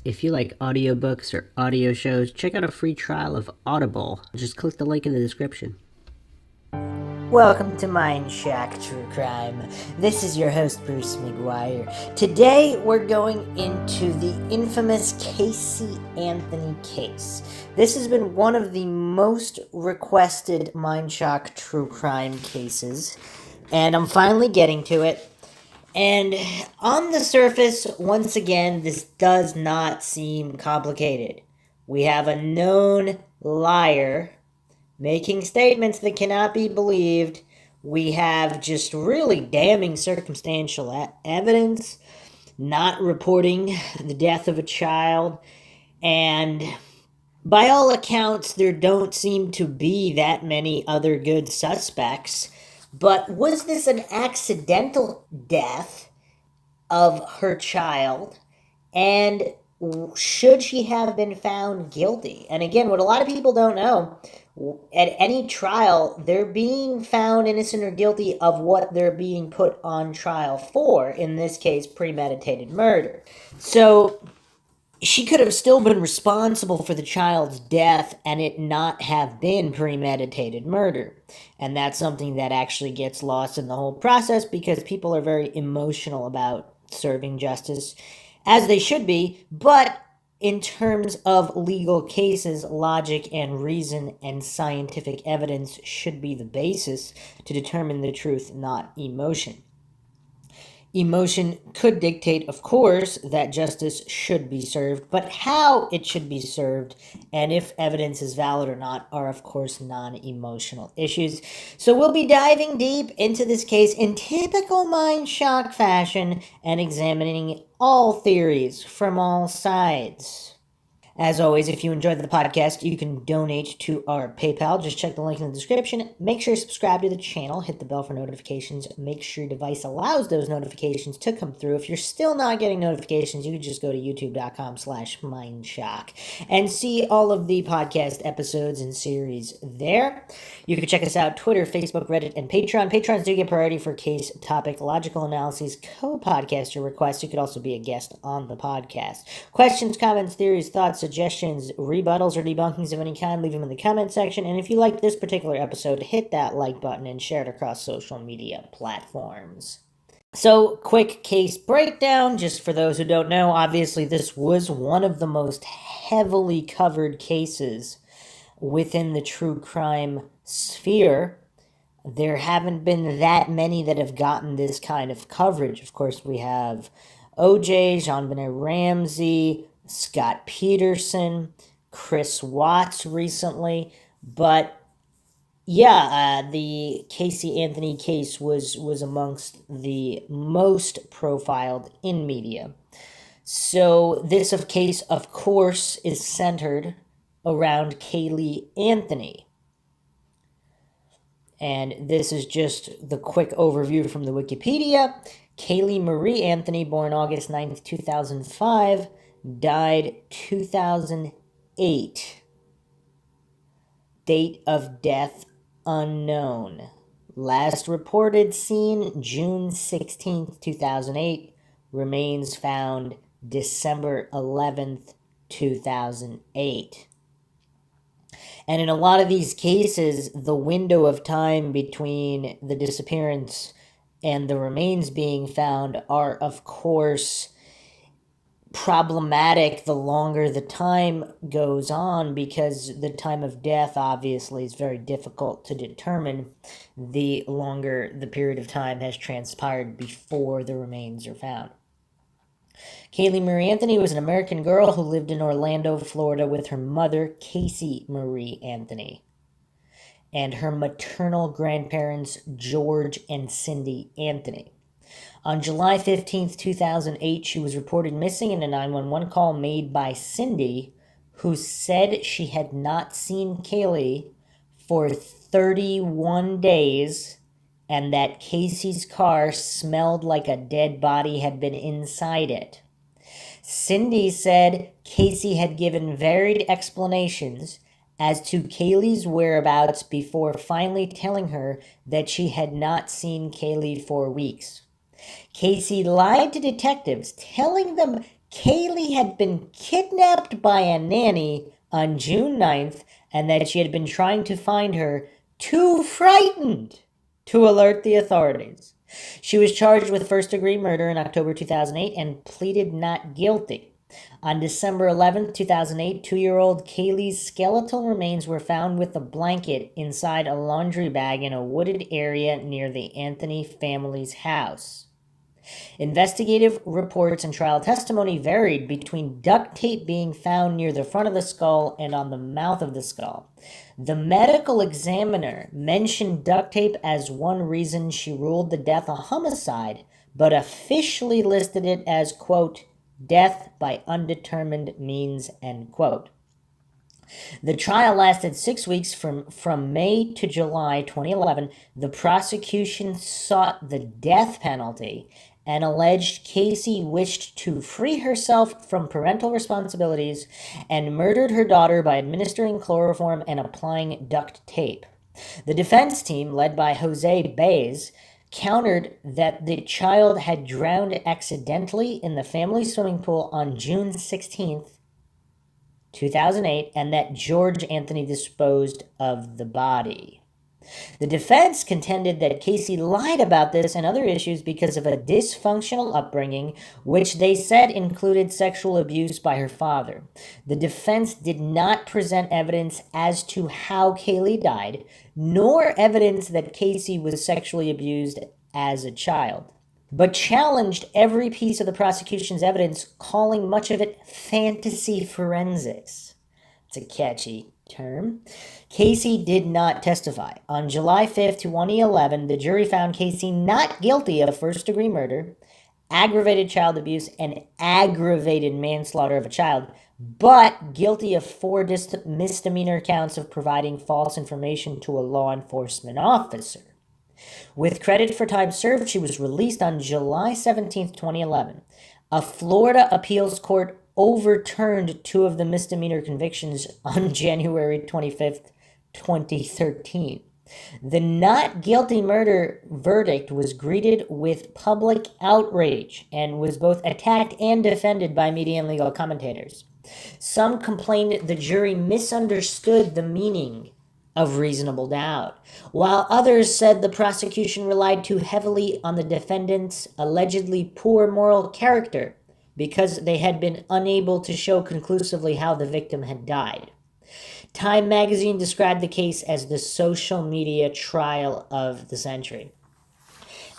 If you like audiobooks or audio shows, check out a free trial of Audible. Just click the link in the description. Welcome to Mindshock True Crime. This is your host, Bruce McGuire. Today, we're going into the infamous Casey Anthony case. This has been one of the most requested Mindshock True Crime cases, and I'm finally getting to it. And on the surface, once again, this does not seem complicated. We have a known liar making statements that cannot be believed. We have just really damning circumstantial evidence, not reporting the death of a child, and by all accounts, there don't seem to be that many other good suspects. But was this an accidental death of her child? And should she have been found guilty? And again, what a lot of people don't know, at any trial, they're being found innocent or guilty of what they're being put on trial for, in this case, premeditated murder. So she could have still been responsible for the child's death and it not have been premeditated murder. And that's something that actually gets lost in the whole process because people are very emotional about serving justice, as they should be, but in terms of legal cases, logic and reason and scientific evidence should be the basis to determine the truth, not emotion. Emotion could dictate, of course, that justice should be served, but how it should be served and if evidence is valid or not are, of course, non-emotional issues. So we'll be diving deep into this case in typical Mindshock fashion and examining all theories from all sides. As always, if you enjoyed the podcast, you can donate to our PayPal. Just check the link in the description. Make sure to subscribe to the channel. Hit the bell for notifications. Make sure your device allows those notifications to come through. If you're still not getting notifications, you can just go to youtube.com/Mindshock and see all of the podcast episodes and series there. You can check us out Twitter, Facebook, Reddit, and Patreon. Patrons do get priority for case, topic, logical analyses, co-podcaster requests. You could also be a guest on the podcast. Questions, comments, theories, thoughts, suggestions, rebuttals, or debunkings of any kind, leave them in the comment section. And if you like this particular episode, hit that like button and share it across social media platforms. So, quick case breakdown, just for those who don't know. Obviously, this was one of the most heavily covered cases within the true crime sphere. There haven't been that many that have gotten this kind of coverage. Of course, we have OJ, JonBenet Ramsey, Scott Peterson, Chris Watts recently, but yeah, the Casey Anthony case was amongst the most profiled in media. So this case, of course, is centered around Caylee Anthony. And this is just the quick overview from the Wikipedia. Caylee Marie Anthony, born August 9th, 2005, died 2008. Date of death unknown. Last reported seen June 16th, 2008. Remains found December 11th, 2008. And in a lot of these cases, the window of time between the disappearance and the remains being found are, of course, problematic the longer the time goes on, because the time of death obviously is very difficult to determine the longer the period of time has transpired before the remains are found. Caylee Marie Anthony was an American girl who lived in Orlando, Florida with her mother, Casey Marie Anthony, and her maternal grandparents, George and Cindy Anthony. On July 15th, 2008, she was reported missing in a 911 call made by Cindy, who said she had not seen Caylee for 31 days and that Casey's car smelled like a dead body had been inside it. Cindy said Casey had given varied explanations as to Caylee's whereabouts before finally telling her that she had not seen Caylee for weeks. Casey lied to detectives, telling them Kaylee had been kidnapped by a nanny on June 9th and that she had been trying to find her too frightened to alert the authorities. She was charged with first-degree murder in October 2008 and pleaded not guilty. On December 11th, 2008, 2-year-old Kaylee's skeletal remains were found with a blanket inside a laundry bag in a wooded area near the Anthony family's house. Investigative reports and trial testimony varied between duct tape being found near the front of the skull and on the mouth of the skull. The medical examiner mentioned duct tape as one reason she ruled the death a homicide, but officially listed it as, quote, death by undetermined means, end quote. The trial lasted 6 weeks from May to July 2011. The prosecution sought the death penalty and alleged Casey wished to free herself from parental responsibilities and murdered her daughter by administering chloroform and applying duct tape. The defense team, led by Jose Baez, countered that the child had drowned accidentally in the family swimming pool on June 16th, 2008, and that George Anthony disposed of the body. The defense contended that Casey lied about this and other issues because of a dysfunctional upbringing, which they said included sexual abuse by her father. The defense did not present evidence as to how Kaylee died, nor evidence that Casey was sexually abused as a child, but challenged every piece of the prosecution's evidence, calling much of it fantasy forensics. It's a catchy term. Casey did not testify. On July 5th, 2011, the jury found Casey not guilty of first-degree murder, aggravated child abuse, and aggravated manslaughter of a child, but guilty of 4 misdemeanor counts of providing false information to a law enforcement officer. With credit for time served, she was released on July 17th, 2011. A Florida appeals court overturned 2 of the misdemeanor convictions on January 25th, 2013. The not guilty murder verdict was greeted with public outrage and was both attacked and defended by media and legal commentators. Some complained the jury misunderstood the meaning of reasonable doubt, while others said the prosecution relied too heavily on the defendant's allegedly poor moral character because they had been unable to show conclusively how the victim had died. Time magazine described the case as the social media trial of the century.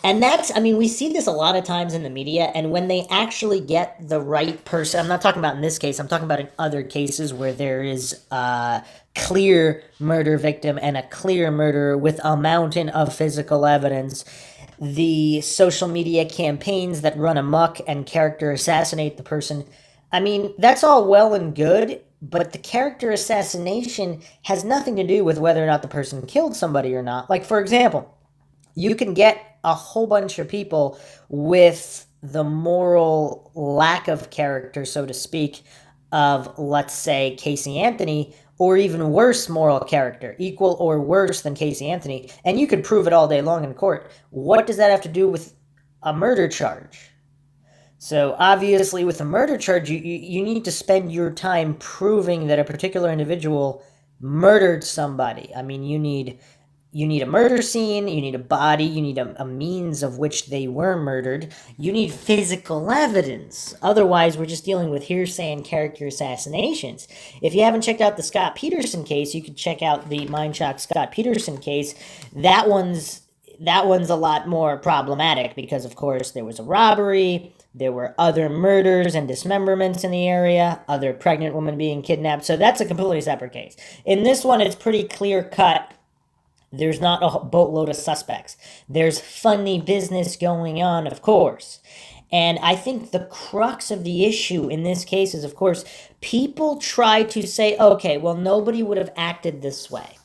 And that's, I mean, we see this a lot of times in the media, and when they actually get the right person, I'm not talking about in this case, I'm talking about in other cases where there is a clear murder victim and a clear murderer with a mountain of physical evidence, the social media campaigns that run amok and character assassinate the person. I mean, that's all well and good, but the character assassination has nothing to do with whether or not the person killed somebody or not. Like, for example, you can get a whole bunch of people with the moral lack of character, so to speak, of, let's say, Casey Anthony, or even worse moral character, equal or worse than Casey Anthony, and you could prove it all day long in court. What does that have to do with a murder charge? So obviously with a murder charge, you need to spend your time proving that a particular individual murdered somebody. I mean, you need a murder scene, you need a body, you need a means of which they were murdered. You need physical evidence. Otherwise, we're just dealing with hearsay and character assassinations. If you haven't checked out the Scott Peterson case, you could check out the Mindshock Scott Peterson case. That one's a lot more problematic because, of course, there was a robbery, there were other murders and dismemberments in the area, other pregnant women being kidnapped. So that's a completely separate case. In this one, it's pretty clear-cut. There's not a boatload of suspects. There's funny business going on, of course. And I think the crux of the issue in this case is, of course, people try to say, okay, well, nobody would have acted this way.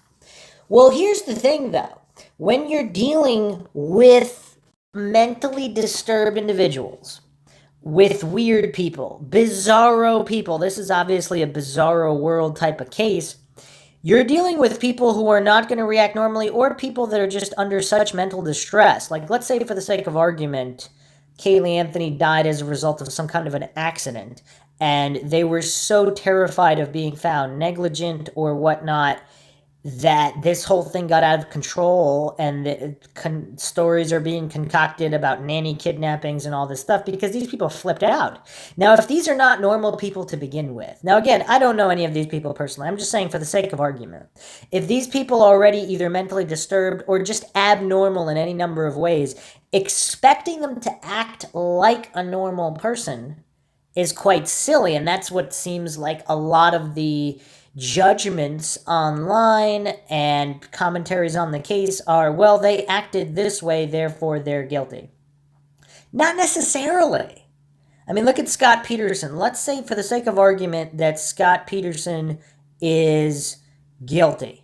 Well, here's the thing, though. When you're dealing with mentally disturbed individuals, with weird people, bizarro people, this is obviously a bizarro world type of case, you're dealing with people who are not going to react normally or people that are just under such mental distress. Like, let's say for the sake of argument, Kaylee Anthony died as a result of some kind of an accident, and they were so terrified of being found negligent or whatnot that this whole thing got out of control, and stories are being concocted about nanny kidnappings and all this stuff because these people flipped out. Now, if these are not normal people to begin with, now again, I don't know any of these people personally. I'm just saying for the sake of argument. If these people are already either mentally disturbed or just abnormal in any number of ways, expecting them to act like a normal person is quite silly, and that's what seems like a lot of the judgments online and commentaries on the case are, well, they acted this way, therefore they're guilty. Not necessarily. I mean, look at Scott Peterson. Let's say, for the sake of argument, that Scott Peterson is guilty.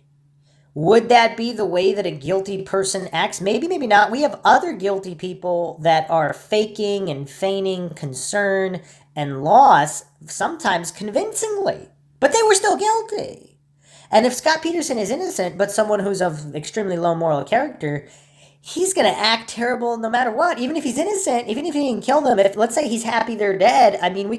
Would that be the way that a guilty person acts? Maybe, maybe not. We have other guilty people that are faking and feigning concern and loss, sometimes convincingly. But they were still guilty. And if Scott Peterson is innocent, but someone who's of extremely low moral character, he's going to act terrible no matter what. Even if he's innocent, even if he didn't kill them, if let's say he's happy they're dead, I mean,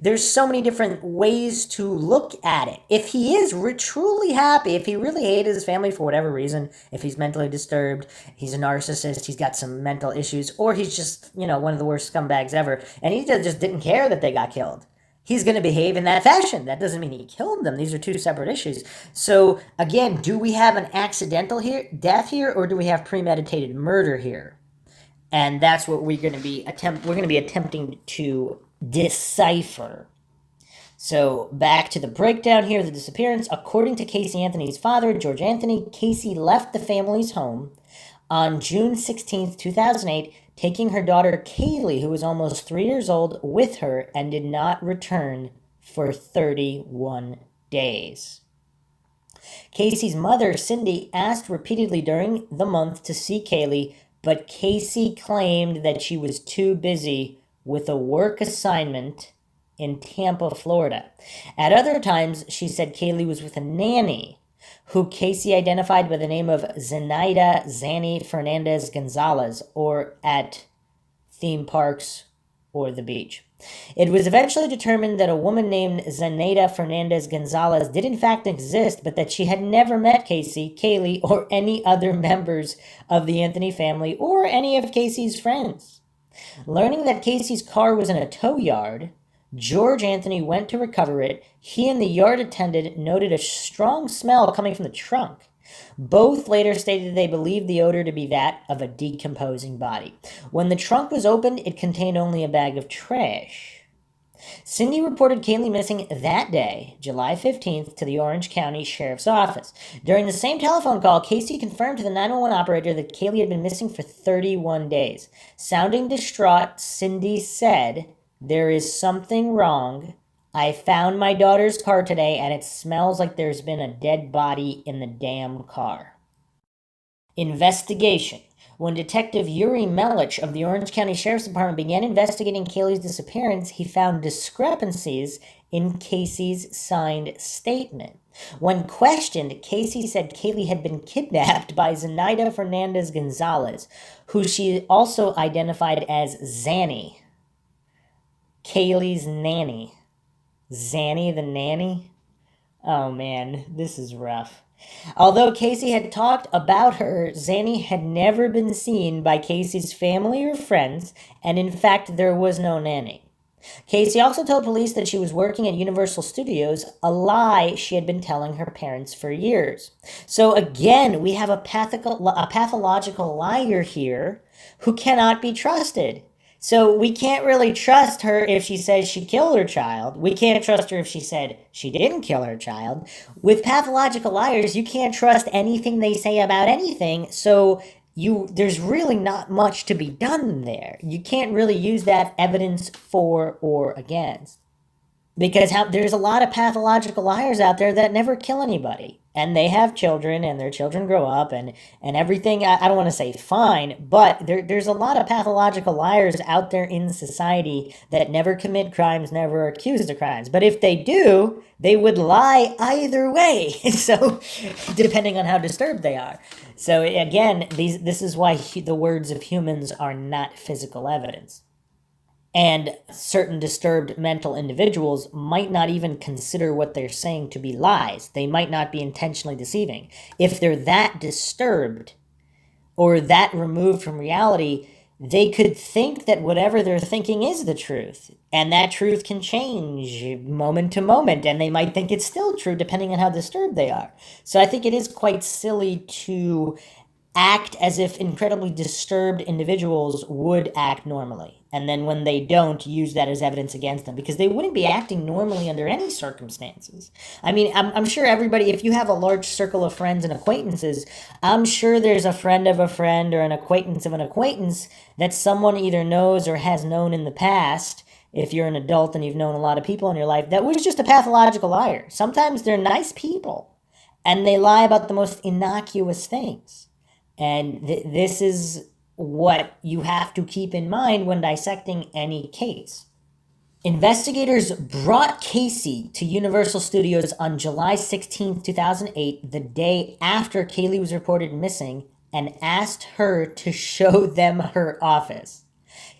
there's so many different ways to look at it. If he is truly happy, if he really hated his family for whatever reason, if he's mentally disturbed, he's a narcissist, he's got some mental issues, or he's just, one of the worst scumbags ever, and he just didn't care that they got killed, he's going to behave in that fashion. That doesn't mean he killed them. These are two separate issues. So again, do we have an accidental death here, or do we have premeditated murder here? And that's what we're going to be attempting to decipher. So back to the breakdown here of the disappearance. According to Casey Anthony's father, George Anthony, Casey left the family's home on June 16th, 2008, taking her daughter Kaylee, who was almost 3 years old, with her, and did not return for 31 days. Casey's mother, Cindy, asked repeatedly during the month to see Kaylee, but Casey claimed that she was too busy with a work assignment in Tampa, Florida. At other times, she said Kaylee was with a nanny, who Casey identified by the name of Zenaida Zanny Fernandez Gonzalez, or at theme parks or the beach. It was eventually determined that a woman named Zenaida Fernandez Gonzalez did in fact exist, but that she had never met Casey, Kaylee, or any other members of the Anthony family or any of Casey's friends. Learning that Casey's car was in a tow yard, George Anthony went to recover it. He and the yard attendant noted a strong smell coming from the trunk. Both later stated they believed the odor to be that of a decomposing body. When the trunk was opened, it contained only a bag of trash. Cindy reported Kaylee missing that day, July 15th, to the Orange County Sheriff's Office. During the same telephone call, Casey confirmed to the 911 operator that Kaylee had been missing for 31 days. Sounding distraught, Cindy said, "There is something wrong. I found my daughter's car today, and it smells like there's been a dead body in the damn car." Investigation. When Detective Yuri Melich of the Orange County Sheriff's Department began investigating Kaylee's disappearance, he found discrepancies in Casey's signed statement. When questioned, Casey said Kaylee had been kidnapped by Zenaida Fernandez Gonzalez, who she also identified as Zanny, Kaylee's nanny. Zanny the nanny? Oh man, this is rough. Although Casey had talked about her, Zanny had never been seen by Casey's family or friends, and in fact, there was no nanny. Casey also told police that she was working at Universal Studios, a lie she had been telling her parents for years. So again, we have a pathological liar here who cannot be trusted. So we can't really trust her if she says she killed her child. We can't trust her if she said she didn't kill her child. With pathological liars, you can't trust anything they say about anything. So there's really not much to be done there. You can't really use that evidence for or against. Because there's a lot of pathological liars out there that never kill anybody. and they have children, and their children grow up, and everything. I don't want to say fine, but there's a lot of pathological liars out there in society that never commit crimes, never are accused of crimes. But if they do, they would lie either way. So, depending on how disturbed they are. So again, this is why the words of humans are not physical evidence. And certain disturbed mental individuals might not even consider what they're saying to be lies. They might not be intentionally deceiving. If they're that disturbed or that removed from reality, they could think that whatever they're thinking is the truth. And that truth can change moment to moment. And they might think it's still true depending on how disturbed they are. So I think it is quite silly to act as if incredibly disturbed individuals would act normally. And then when they don't, use that as evidence against them, because they wouldn't be acting normally under any circumstances. I mean, I'm sure everybody, if you have a large circle of friends and acquaintances, I'm sure there's a friend of a friend or an acquaintance of an acquaintance that someone either knows or has known in the past, if you're an adult and you've known a lot of people in your life, that was just a pathological liar. Sometimes they're nice people, and they lie about the most innocuous things. And this is what you have to keep in mind when dissecting any case. Investigators brought Casey to Universal Studios on July 16, 2008, the day after Kaylee was reported missing, and asked her to show them her office.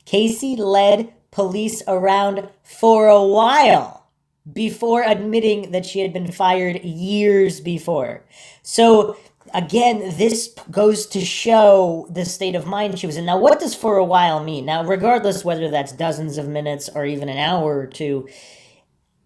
Casey led police around for a while before admitting that she had been fired years before. So again, this goes to show the state of mind she was in. Now, what does for a while mean? Now, regardless whether that's dozens of minutes or even an hour or two,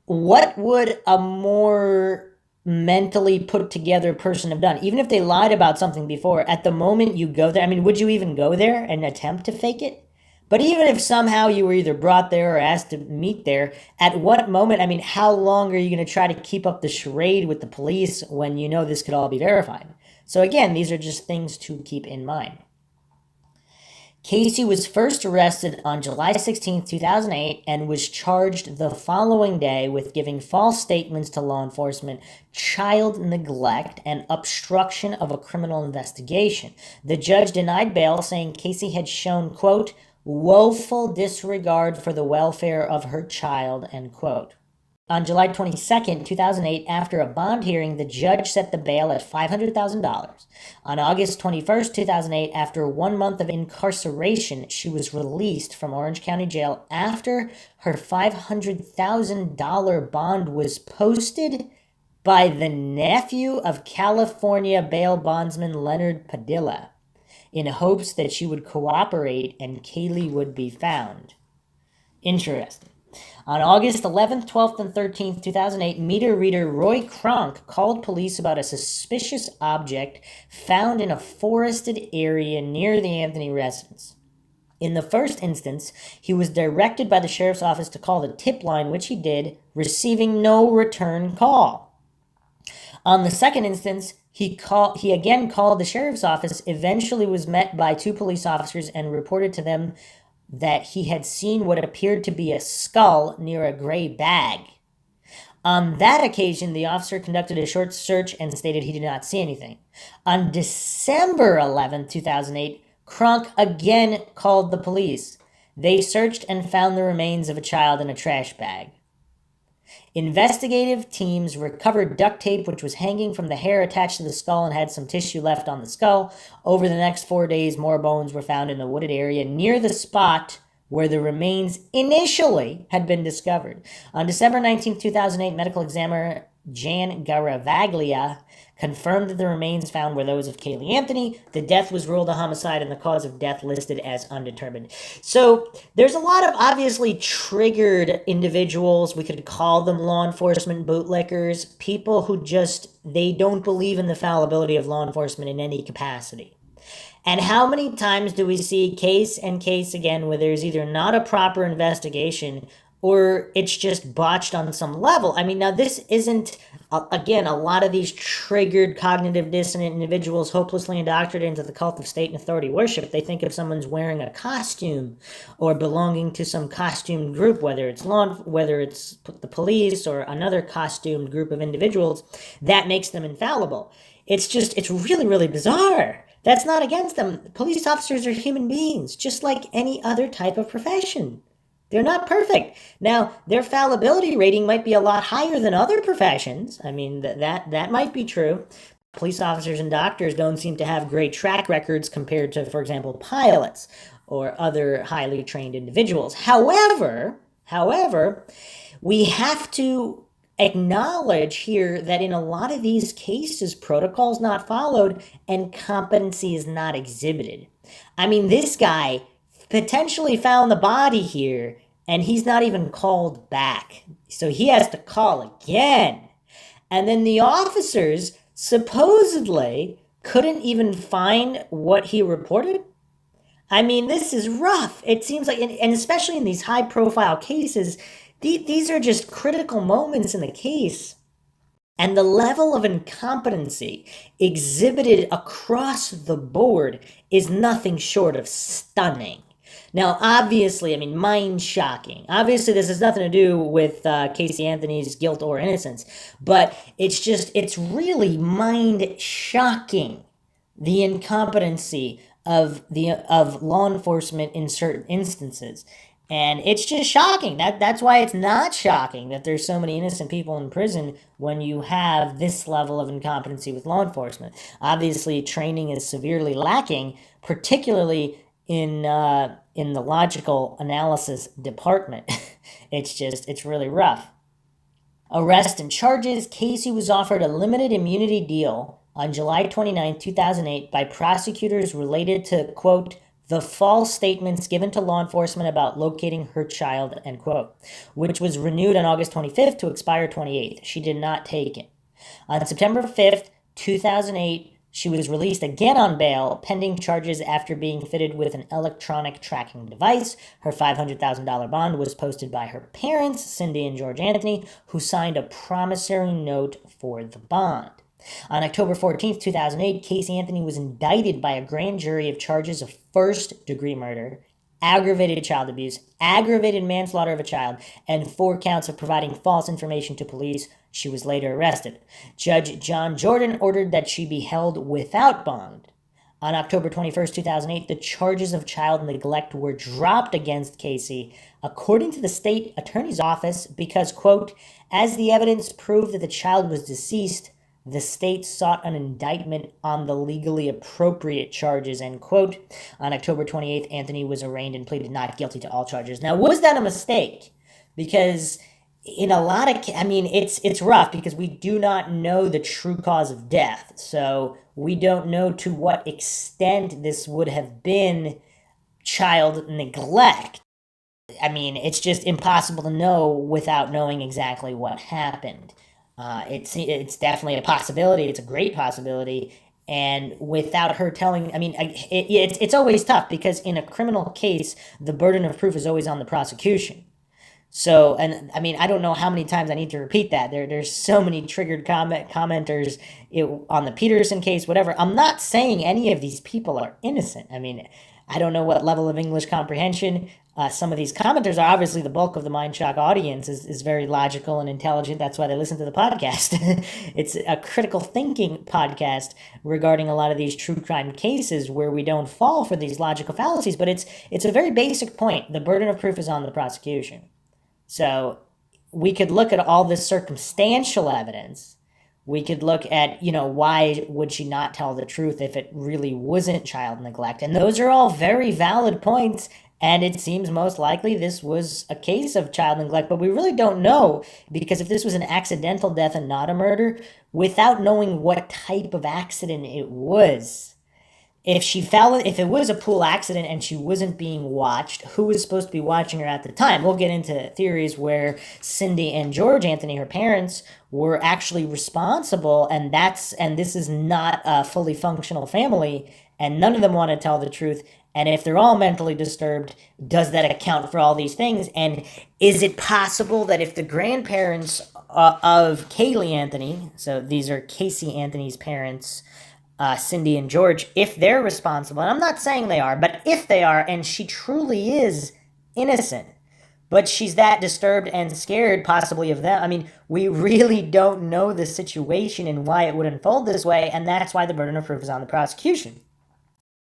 what would a more mentally put together person have done? Even if they lied about something before, at the moment you go there, I mean, would you even go there and attempt to fake it? But even if somehow you were either brought there or asked to meet there, at what moment, I mean, how long are you going to try to keep up the charade with the police when you know this could all be verified? So again, these are just things to keep in mind. Casey was first arrested on July 16, 2008, and was charged the following day with giving false statements to law enforcement, child neglect, and obstruction of a criminal investigation. The judge denied bail, saying Casey had shown, quote, woeful disregard for the welfare of her child, end quote. On July 22, 2008, after a bond hearing, the judge set the bail at $500,000. On August 21, 2008, after 1 month of incarceration, she was released from Orange County Jail after her $500,000 bond was posted by the nephew of California bail bondsman Leonard Padilla, in hopes that she would cooperate and Kaylee would be found. Interesting. On August 11th, 12th, and 13th, 2008, meter reader Roy Kronk called police about a suspicious object found in a forested area near the Anthony residence. In the first instance, he was directed by the sheriff's office to call the tip line, which he did, receiving no return call. On the second instance, he again called the sheriff's office, eventually was met by 2 police officers, and reported to them that he had seen what appeared to be a skull near a gray bag. On that occasion, the officer conducted a short search and stated he did not see anything. On December 11, 2008, Kronk again called the police. They searched and found the remains of a child in a trash bag. Investigative teams recovered duct tape, which was hanging from the hair attached to the skull and had some tissue left on the skull. Over the next 4 days, more bones were found in a wooded area near the spot where the remains initially had been discovered. On December 19, 2008, medical examiner Jan Garavaglia confirmed that the remains found were those of Kaylee Anthony. The death was ruled a homicide and the cause of death listed as undetermined. So there's a lot of obviously triggered individuals. We could call them law enforcement bootlickers, people who they don't believe in the fallibility of law enforcement in any capacity. And how many times do we see case and case again where there's either not a proper investigation or it's just botched on some level. I mean, now this isn't, again, a lot of these triggered cognitive dissonant individuals hopelessly indoctrinated into the cult of state and authority worship. They think if someone's wearing a costume or belonging to some costumed group, whether it's the police or another costumed group of individuals, that makes them infallible. It's really, really bizarre. That's not against them. Police officers are human beings, just like any other type of profession. They're not perfect. Now, their fallibility rating might be a lot higher than other professions. I mean, that might be true. Police officers and doctors don't seem to have great track records compared to, for example, pilots or other highly trained individuals. However, we have to acknowledge here that in a lot of these cases, protocol's not followed and competency is not exhibited. I mean, this guy potentially found the body here and he's not even called back. So he has to call again. And then the officers supposedly couldn't even find what he reported. I mean, this is rough. It seems like, and especially in these high profile cases, these are just critical moments in the case. And the level of incompetency exhibited across the board is nothing short of stunning. Now, obviously, I mean, mind-shocking. Obviously, this has nothing to do with Casey Anthony's guilt or innocence, but it's really mind-shocking, the incompetency of law enforcement in certain instances. And it's just shocking. That's why it's not shocking that there's so many innocent people in prison when you have this level of incompetency with law enforcement. Obviously, training is severely lacking, particularly in the logical analysis department. It's really rough. Arrest and charges. Casey was offered a limited immunity deal on July 29, 2008 by prosecutors related to, quote, the false statements given to law enforcement about locating her child, end quote, which was renewed on August 25th to expire 28th. She did not take it. On September 5th, 2008, she was released again on bail, pending charges after being fitted with an electronic tracking device. Her $500,000 bond was posted by her parents, Cindy and George Anthony, who signed a promissory note for the bond. On October 14th, 2008, Casey Anthony was indicted by a grand jury of charges of first-degree murder, aggravated child abuse, aggravated manslaughter of a child, and 4 counts of providing false information to police. She was later arrested. Judge John Jordan ordered that she be held without bond. On October 21st, 2008, the charges of child neglect were dropped against Casey, according to the state attorney's office, because, quote, as the evidence proved that the child was deceased, the state sought an indictment on the legally appropriate charges, end quote. On October 28th, Anthony was arraigned and pleaded not guilty to all charges. Now, was that a mistake? Because in a lot of, it's rough because we do not know the true cause of death. So we don't know to what extent this would have been child neglect. I mean, it's just impossible to know without knowing exactly what happened. It's definitely a possibility. It's a great possibility. And without her telling, it's always tough because in a criminal case, the burden of proof is always on the prosecution. So, and I don't know how many times I need to repeat that. There's so many triggered commenters on the Peterson case, whatever. I'm not saying any of these people are innocent. I don't know what level of English comprehension. Some of these commenters are obviously the bulk of the Mindshock audience is very logical and intelligent. That's why they listen to the podcast. It's a critical thinking podcast regarding a lot of these true crime cases where we don't fall for these logical fallacies. But it's a very basic point. The burden of proof is on the prosecution. So we could look at all this circumstantial evidence. We could look at, why would she not tell the truth if it really wasn't child neglect? And those are all very valid points. And it seems most likely this was a case of child neglect, but we really don't know because if this was an accidental death and not a murder, without knowing what type of accident it was, if it was a pool accident and she wasn't being watched, who was supposed to be watching her at the time? We'll get into theories where Cindy and George Anthony, her parents, were actually responsible, and this is not a fully functional family, and none of them want to tell the truth, And if they're all mentally disturbed, does that account for all these things? And is it possible that if the grandparents of Kaylee Anthony, so these are Casey Anthony's parents, Cindy and George, if they're responsible, and I'm not saying they are, but if they are, and she truly is innocent, but she's that disturbed and scared possibly of them. I mean, we really don't know the situation and why it would unfold this way, and that's why the burden of proof is on the prosecution.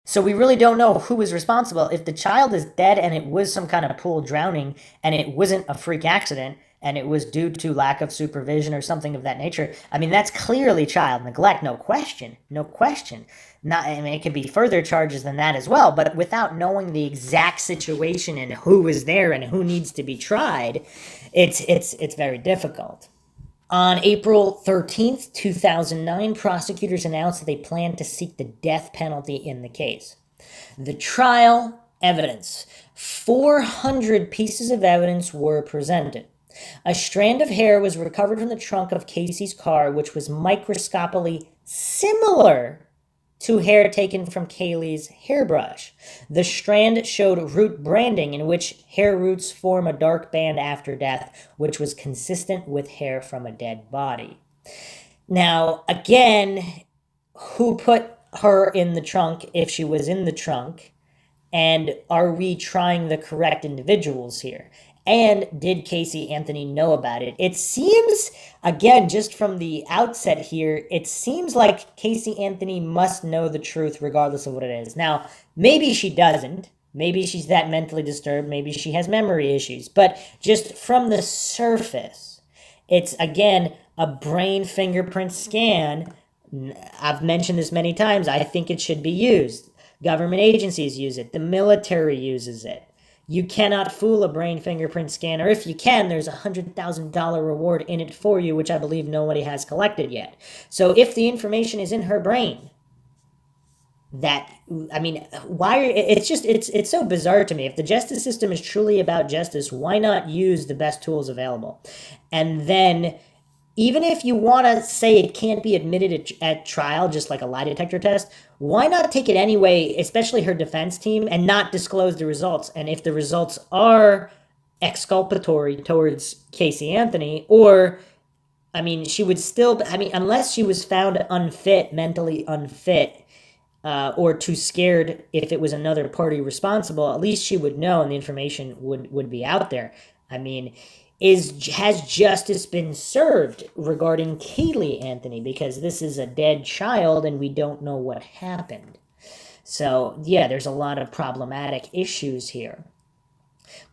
So we really don't know who is responsible. If the child is dead and it was some kind of pool drowning and it wasn't a freak accident and it was due to lack of supervision or something of that nature, I mean, that's clearly child neglect, no question, no question. Not, I mean, it could be further charges than that as well, but without knowing the exact situation and who is there and who needs to be tried, it's very difficult. On April 13th, 2009, prosecutors announced that they plan to seek the death penalty in the case. The trial evidence: 400 pieces of evidence were presented. A strand of hair was recovered from the trunk of Casey's car, which was microscopically similar to hair taken from Kaylee's hairbrush. The strand showed root branding, in which hair roots form a dark band after death, which was consistent with hair from a dead body. Now, again, who put her in the trunk if she was in the trunk? And are we trying the correct individuals here? And did Casey Anthony know about it? It seems, again, just from the outset here, it seems like Casey Anthony must know the truth regardless of what it is. Now, maybe she doesn't. Maybe she's that mentally disturbed. Maybe she has memory issues. But just from the surface, it's, again, a brain fingerprint scan. I've mentioned this many times. I think it should be used. Government agencies use it. The military uses it. You cannot fool a brain fingerprint scanner. If you can, there's a $100,000 reward in it for you, which I believe nobody has collected yet. So if the information is in her brain, it's so bizarre to me. If the justice system is truly about justice, why not use the best tools available? And then, even if you want to say it can't be admitted at trial, just like a lie detector test, why not take it anyway, especially her defense team, and not disclose the results? And if the results are exculpatory towards Casey Anthony, or, she would still, unless she was found unfit, mentally unfit, or too scared if it was another party responsible, at least she would know and the information would be out there. Has justice been served regarding Kaylee Anthony? Because this is a dead child and we don't know what happened. So, yeah, there's a lot of problematic issues here.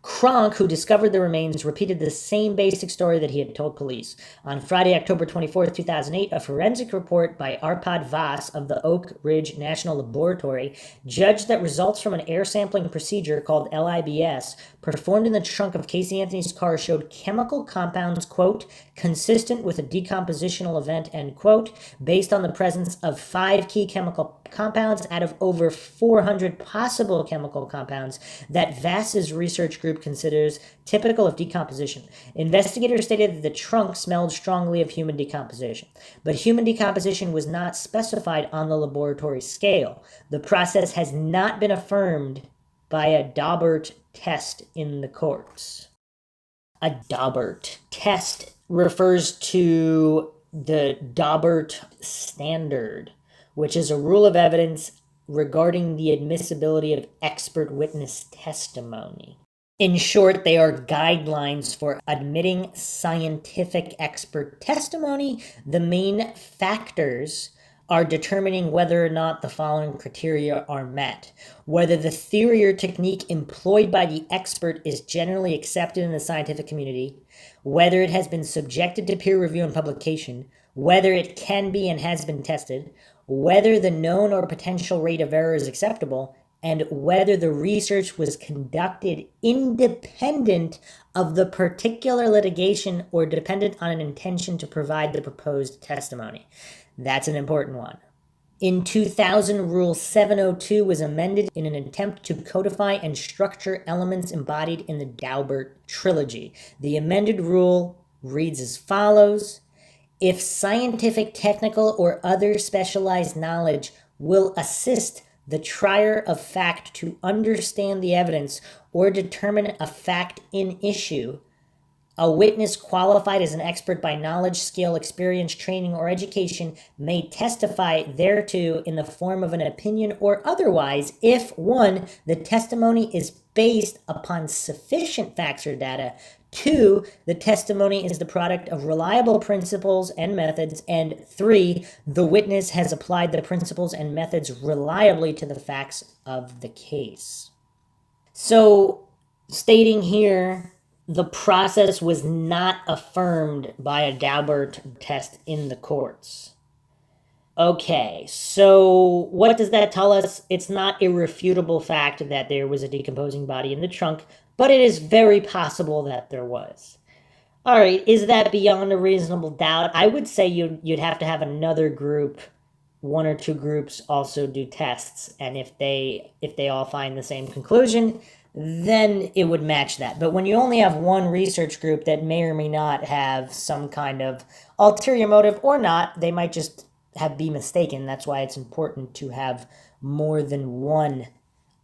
Kronk, who discovered the remains, repeated the same basic story that he had told police. On Friday, October 24, 2008, a forensic report by Arpad Vas of the Oak Ridge National Laboratory judged that results from an air sampling procedure called LIBS performed in the trunk of Casey Anthony's car showed chemical compounds, quote, consistent with a decompositional event, end quote, based on the presence of 5 key chemical compounds out of over 400 possible chemical compounds that Vass's research group considers typical of decomposition. Investigators stated that the trunk smelled strongly of human decomposition, but human decomposition was not specified on the laboratory scale. The process has not been affirmed by a Daubert test in the courts. A Daubert test refers to the Daubert standard, which is a rule of evidence regarding the admissibility of expert witness testimony. In short, they are guidelines for admitting scientific expert testimony. The main factors are determining whether or not the following criteria are met: whether the theory or technique employed by the expert is generally accepted in the scientific community, whether it has been subjected to peer review and publication, whether it can be and has been tested, whether the known or potential rate of error is acceptable, and whether the research was conducted independent of the particular litigation or dependent on an intention to provide the proposed testimony. That's an important one. In 2000, Rule 702 was amended in an attempt to codify and structure elements embodied in the Daubert trilogy. The amended rule reads as follows: if scientific, technical, or other specialized knowledge will assist the trier of fact to understand the evidence or determine a fact in issue, a witness qualified as an expert by knowledge, skill, experience, training, or education may testify thereto in the form of an opinion or otherwise if 1. The testimony is based upon sufficient facts or data, 2. The testimony is the product of reliable principles and methods, and 3. The witness has applied the principles and methods reliably to the facts of the case. So, stating here, the process was not affirmed by a Daubert test in the courts. Okay, so what does that tell us? It's not irrefutable fact that there was a decomposing body in the trunk, but it is very possible that there was. All right, is that beyond a reasonable doubt? I would say you'd have to have another group, 1 or 2 groups, also do tests, and if they all find the same conclusion, then it would match that. But when you only have one research group that may or may not have some kind of ulterior motive or not, they might just be mistaken. That's why it's important to have more than one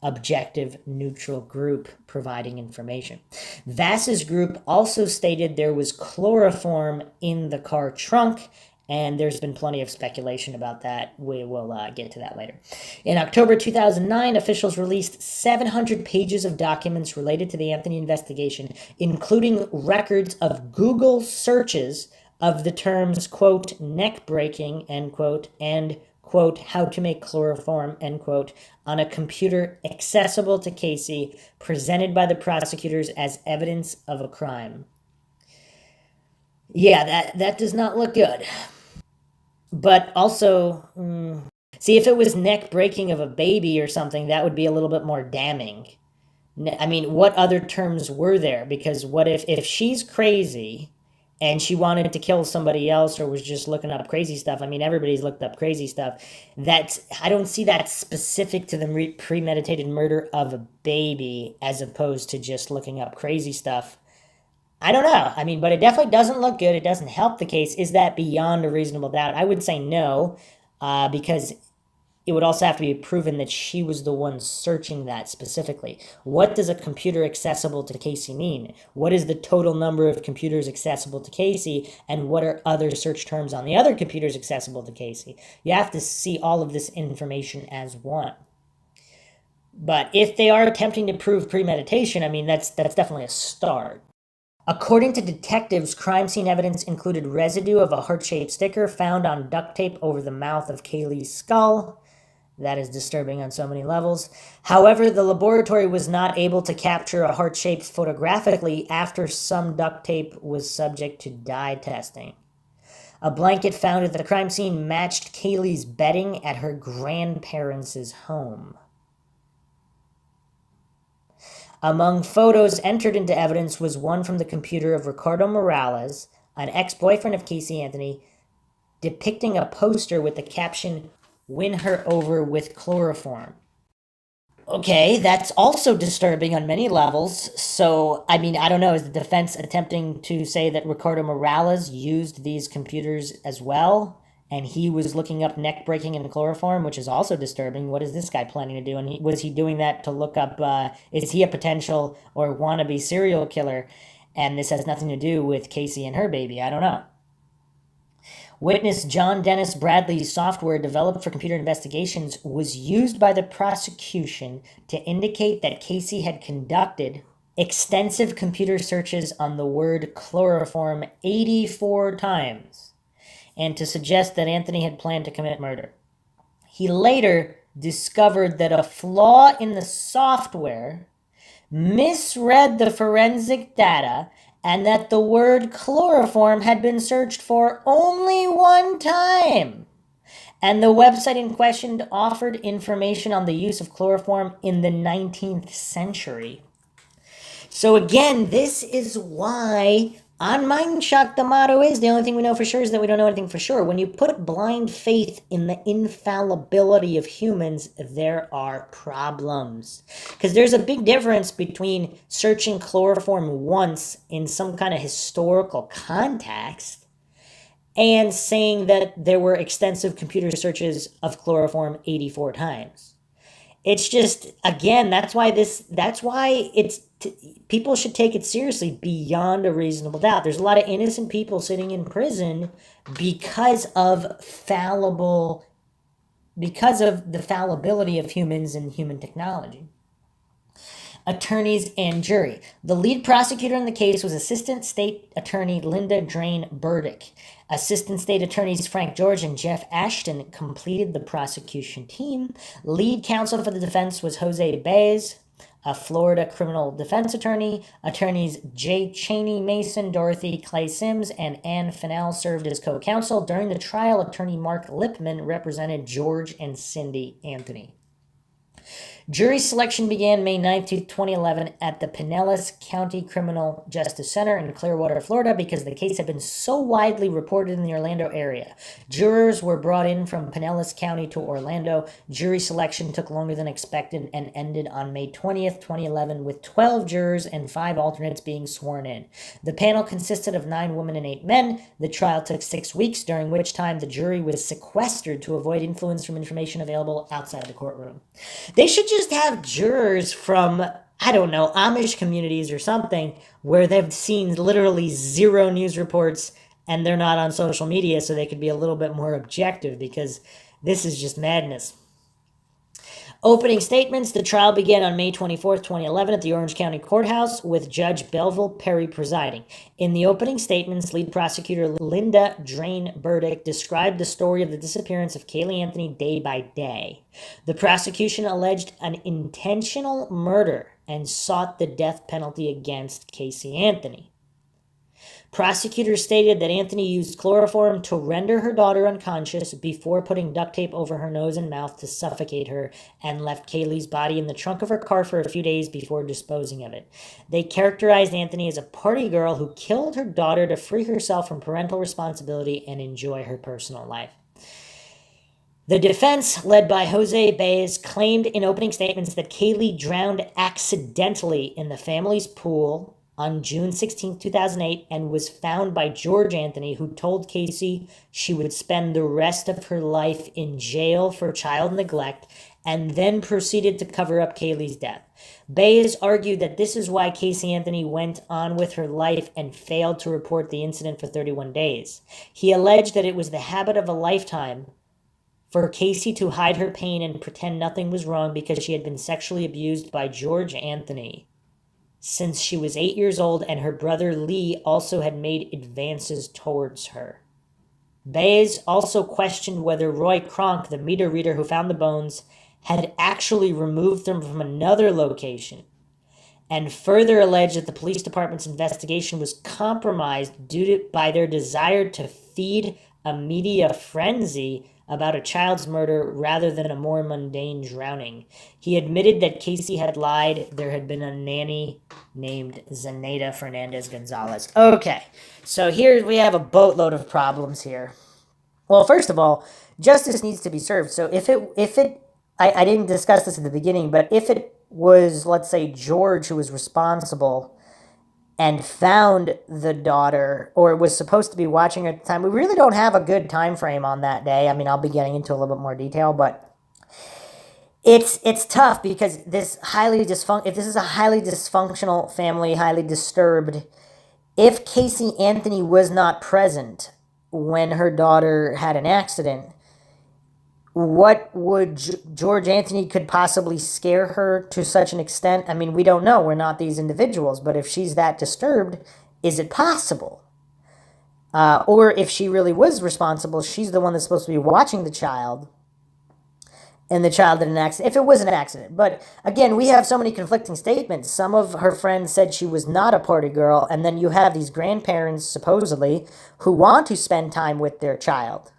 objective neutral group providing information. Vass's group also stated there was chloroform in the car trunk, and there's been plenty of speculation about that. We will get to that later. In October 2009, officials released 700 pages of documents related to the Anthony investigation, including records of Google searches of the terms, quote, neck breaking, end quote, and, quote, how to make chloroform, end quote, on a computer accessible to Casey, presented by the prosecutors as evidence of a crime. Yeah, that does not look good. But also, see, if it was neck breaking of a baby or something, that would be a little bit more damning. I mean, what other terms were there? Because what if she's crazy and she wanted to kill somebody else or was just looking up crazy stuff? I mean, everybody's looked up crazy stuff. I don't see that specific to the premeditated murder of a baby as opposed to just looking up crazy stuff. I don't know. I mean, but it definitely doesn't look good. It doesn't help the case. Is that beyond a reasonable doubt? I would say no, because it would also have to be proven that she was the one searching that specifically. What does a computer accessible to Casey mean? What is the total number of computers accessible to Casey? And what are other search terms on the other computers accessible to Casey? You have to see all of this information as one. But if they are attempting to prove premeditation, I mean, that's definitely a start. According to detectives, crime scene evidence included residue of a heart-shaped sticker found on duct tape over the mouth of Kaylee's skull. That is disturbing on so many levels. However, the laboratory was not able to capture a heart shape photographically after some duct tape was subject to dye testing. A blanket found at the crime scene matched Kaylee's bedding at her grandparents' home. Among photos entered into evidence was one from the computer of Ricardo Morales, an ex-boyfriend of Casey Anthony, depicting a poster with the caption, "Win her over with chloroform." Okay, that's also disturbing on many levels. So, I mean, I don't know, is the defense attempting to say that Ricardo Morales used these computers as well? And he was looking up neck breaking and chloroform, which is also disturbing. What is this guy planning to do? And was he doing that to look up, is he a potential or wannabe serial killer? And this has nothing to do with Casey and her baby. I don't know. Witness John Dennis Bradley's software developed for computer investigations was used by the prosecution to indicate that Casey had conducted extensive computer searches on the word chloroform 84 times, and to suggest that Anthony had planned to commit murder. He later discovered that a flaw in the software misread the forensic data and that the word chloroform had been searched for only one time. And the website in question offered information on the use of chloroform in the 19th century. So again, this is why on Mindshock the motto is, the only thing we know for sure is that we don't know anything for sure. When you put blind faith in the infallibility of humans, there are problems. Because there's a big difference between searching chloroform once in some kind of historical context and saying that there were extensive computer searches of chloroform 84 times. It's just, again, that's why people should take it seriously beyond a reasonable doubt. There's a lot of innocent people sitting in prison because of fallible because of the fallibility of humans and human technology. Attorneys and jury. The lead prosecutor in the case was Assistant State Attorney Linda Drain Burdick. Assistant State Attorneys Frank George and Jeff Ashton completed the prosecution team. Lead counsel for the defense was Jose Baez, a Florida criminal defense attorney. Attorneys Jay Cheney Mason, Dorothy Clay Sims, and Ann Fennell served as co-counsel. During the trial, attorney Mark Lipman represented George and Cindy Anthony. Jury selection began May 9, 2011 at the Pinellas County Criminal Justice Center in Clearwater, Florida, because the case had been so widely reported in the Orlando area. Jurors were brought in from Pinellas County to Orlando. Jury selection took longer than expected and ended on May 20th, 2011, with 12 jurors and 5 alternates being sworn in. The panel consisted of 9 women and 8 men. The trial took 6 weeks, during which time the jury was sequestered to avoid influence from information available outside the courtroom. They should just have jurors from, I don't know, Amish communities or something where they've seen literally 0 news reports and they're not on social media, so they could be a little bit more objective, because this is just madness. Opening statements. The trial began on May 24th, 2011 at the Orange County Courthouse with Judge Belville Perry presiding. In the opening statements, lead prosecutor Linda Drain Burdick described the story of the disappearance of Caylee Anthony day by day. The prosecution alleged an intentional murder and sought the death penalty against Casey Anthony. Prosecutors stated that Anthony used chloroform to render her daughter unconscious before putting duct tape over her nose and mouth to suffocate her, and left Caylee's body in the trunk of her car for a few days before disposing of it. They characterized Anthony as a party girl who killed her daughter to free herself from parental responsibility and enjoy her personal life. The defense, led by Jose Baez, claimed in opening statements that Caylee drowned accidentally in the family's pool on June 16, 2008, and was found by George Anthony, who told Casey she would spend the rest of her life in jail for child neglect, and then proceeded to cover up Caylee's death. Baez argued that this is why Casey Anthony went on with her life and failed to report the incident for 31 days. He alleged that it was the habit of a lifetime for Casey to hide her pain and pretend nothing was wrong because she had been sexually abused by George Anthony since she was 8 years old, and her brother Lee also had made advances towards her. Baez also questioned whether Roy Kronk, the meter reader who found the bones, had actually removed them from another location, and further alleged that the police department's investigation was compromised by their desire to feed a media frenzy about a child's murder rather than a more mundane drowning. He admitted that Casey had lied. There had been a nanny named Zenaida Fernandez Gonzalez. Okay, so here we have a boatload of problems here. Well, first of all, justice needs to be served. So I didn't discuss this at the beginning, but if it was, let's say, George who was responsible and found the daughter, or was supposed to be watching her at the time, we really don't have a good time frame on that day. I mean, I'll be getting into a little bit more detail, but it's tough because if this is a highly dysfunctional family, highly disturbed, if Casey Anthony was not present when her daughter had an accident, what would George Anthony could possibly scare her to such an extent? I mean, we don't know. We're not these individuals. But if she's that disturbed, is it possible? Or if she really was responsible, she's the one that's supposed to be watching the child, and the child did an accident, if it was an accident. But again, we have so many conflicting statements. Some of her friends said she was not a party girl, and then you have these grandparents, supposedly, who want to spend time with their child.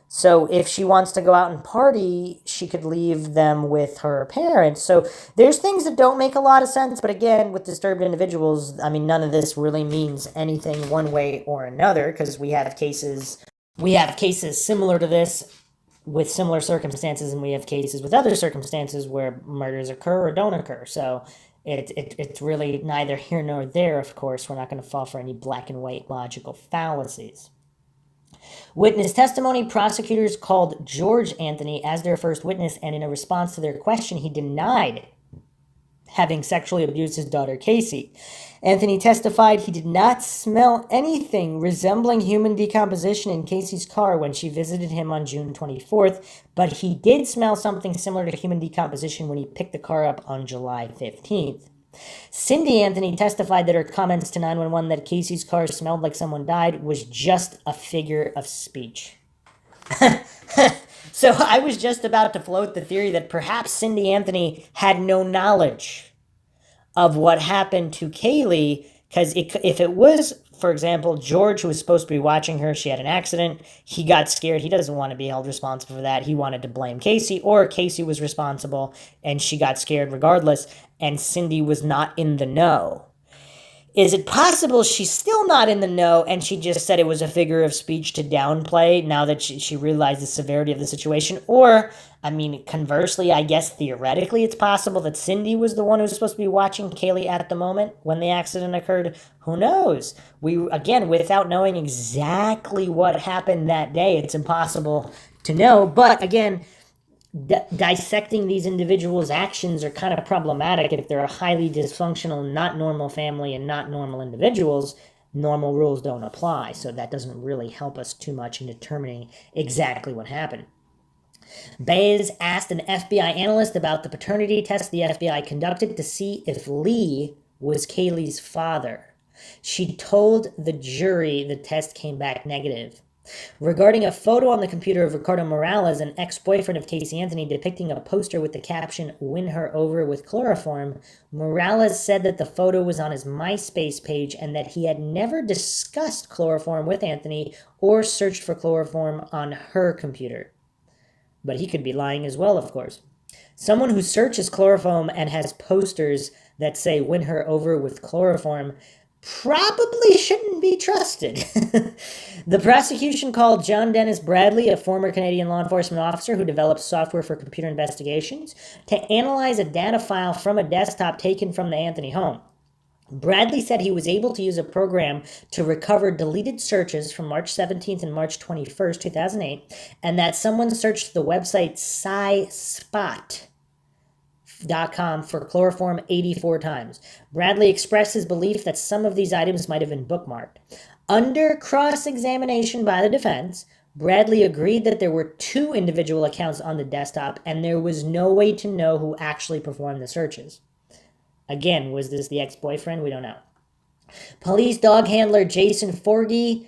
So if she wants to go out and party, she could leave them with her parents. So there's things that don't make a lot of sense. But again, with disturbed individuals, I mean, none of this really means anything one way or another, because we have cases similar to this with similar circumstances, and we have cases with other circumstances where murders occur or don't occur. So it's really neither here nor there, of course. We're not going to fall for any black and white logical fallacies. Witness testimony: prosecutors called George Anthony as their first witness, and in a response to their question, he denied having sexually abused his daughter Casey. Anthony testified he did not smell anything resembling human decomposition in Casey's car when she visited him on June 24th, but he did smell something similar to human decomposition when he picked the car up on July 15th. Cindy Anthony testified that her comments to 911 that Casey's car smelled like someone died was just a figure of speech. So I was just about to float the theory that perhaps Cindy Anthony had no knowledge of what happened to Kaylee, because if it was, for example, George, who was supposed to be watching her, she had an accident, he got scared, he doesn't want to be held responsible for that, he wanted to blame Casey, or Casey was responsible and she got scared regardless, and Cindy was not in the know. Is it possible she's still not in the know and she just said it was a figure of speech to downplay now that she realized the severity of the situation? Or, I mean, conversely, I guess theoretically it's possible that Cindy was the one who was supposed to be watching Kaylee at the moment when the accident occurred. Who knows? Again, without knowing exactly what happened that day, it's impossible to know. But again, dissecting these individuals' actions are kind of problematic if they're a highly dysfunctional, not normal family and not normal individuals. Normal rules don't apply, so that doesn't really help us too much in determining exactly what happened. Baez asked an FBI analyst about the paternity test the FBI conducted to see if Lee was Kaylee's father. She told the jury the test came back negative. Regarding a photo on the computer of Ricardo Morales, an ex-boyfriend of Casey Anthony, depicting a poster with the caption, "Win her over with chloroform," Morales said that the photo was on his MySpace page and that he had never discussed chloroform with Anthony or searched for chloroform on her computer. But he could be lying as well, of course. Someone who searches chloroform and has posters that say "Win her over with chloroform" probably shouldn't be trusted. The prosecution called John Dennis Bradley, a former Canadian law enforcement officer who developed software for computer investigations, to analyze a data file from a desktop taken from the Anthony home. Bradley said he was able to use a program to recover deleted searches from March 17th and March 21st, 2008, and that someone searched the website SciSpot.com for chloroform 84 times. Bradley expressed his belief that some of these items might have been bookmarked. Under cross-examination by the defense, Bradley agreed that there were 2 individual accounts on the desktop and there was no way to know who actually performed the searches. Again, was this the ex-boyfriend? We don't know. Police dog handler Jason Forgy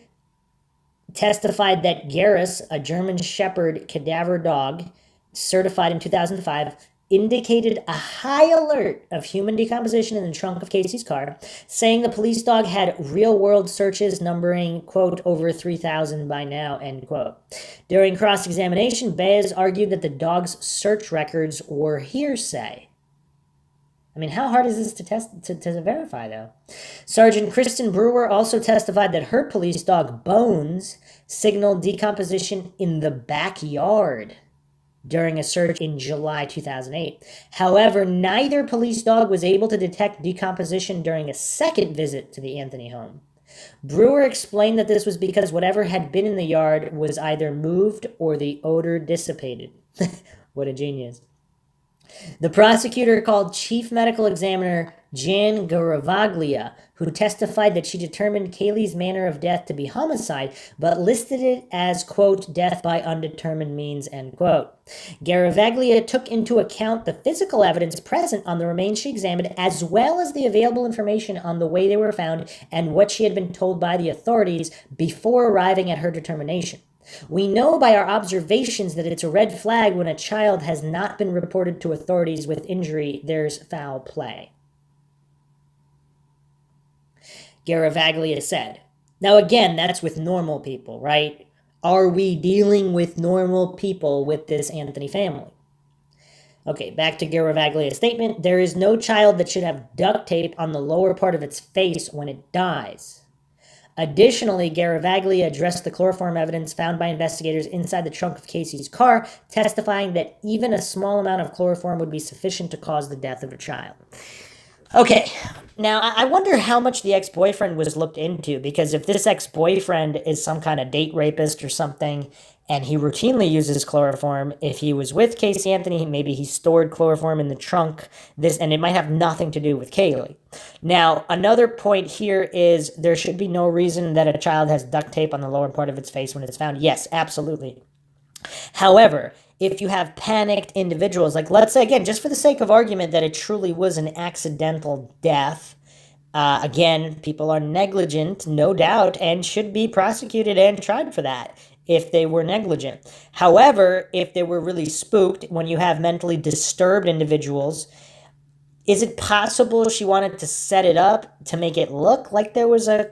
testified that Garrus, a German Shepherd cadaver dog certified in 2005, indicated a high alert of human decomposition in the trunk of Casey's car, saying the police dog had real-world searches numbering, quote, over 3,000 by now, end quote. During cross-examination, Baez argued that the dog's search records were hearsay. I mean, how hard is this to verify, though? Sergeant Kristen Brewer also testified that her police dog, Bones, signaled decomposition in the backyard during a search in July 2008. However, neither police dog was able to detect decomposition during a second visit to the Anthony home. Brewer explained that this was because whatever had been in the yard was either moved or the odor dissipated. What a genius. The prosecutor called Chief Medical Examiner Jan Garavaglia, who testified that she determined Kaylee's manner of death to be homicide, but listed it as, quote, death by undetermined means, end quote. Garavaglia took into account the physical evidence present on the remains she examined, as well as the available information on the way they were found and what she had been told by the authorities before arriving at her determination. We know by our observations that it's a red flag when a child has not been reported to authorities with injury. There's foul play, Garavaglia said. Now again, that's with normal people, right? Are we dealing with normal people with this Anthony family? Okay, back to Garavaglia's statement. There is no child that should have duct tape on the lower part of its face when it dies. Additionally, Garavaglia addressed the chloroform evidence found by investigators inside the trunk of Casey's car, testifying that even a small amount of chloroform would be sufficient to cause the death of a child. Okay, now I wonder how much the ex-boyfriend was looked into, because if this ex-boyfriend is some kind of date rapist or something, and he routinely uses chloroform, if he was with Casey Anthony, maybe he stored chloroform in the trunk, and it might have nothing to do with Kaylee. Now, another point here is there should be no reason that a child has duct tape on the lower part of its face when it's found. Yes, absolutely. However, if you have panicked individuals, like let's say again, just for the sake of argument, that it truly was an accidental death, again, people are negligent, no doubt, and should be prosecuted and tried for that if they were negligent. However, if they were really spooked, when you have mentally disturbed individuals, is it possible she wanted to set it up to make it look like there was a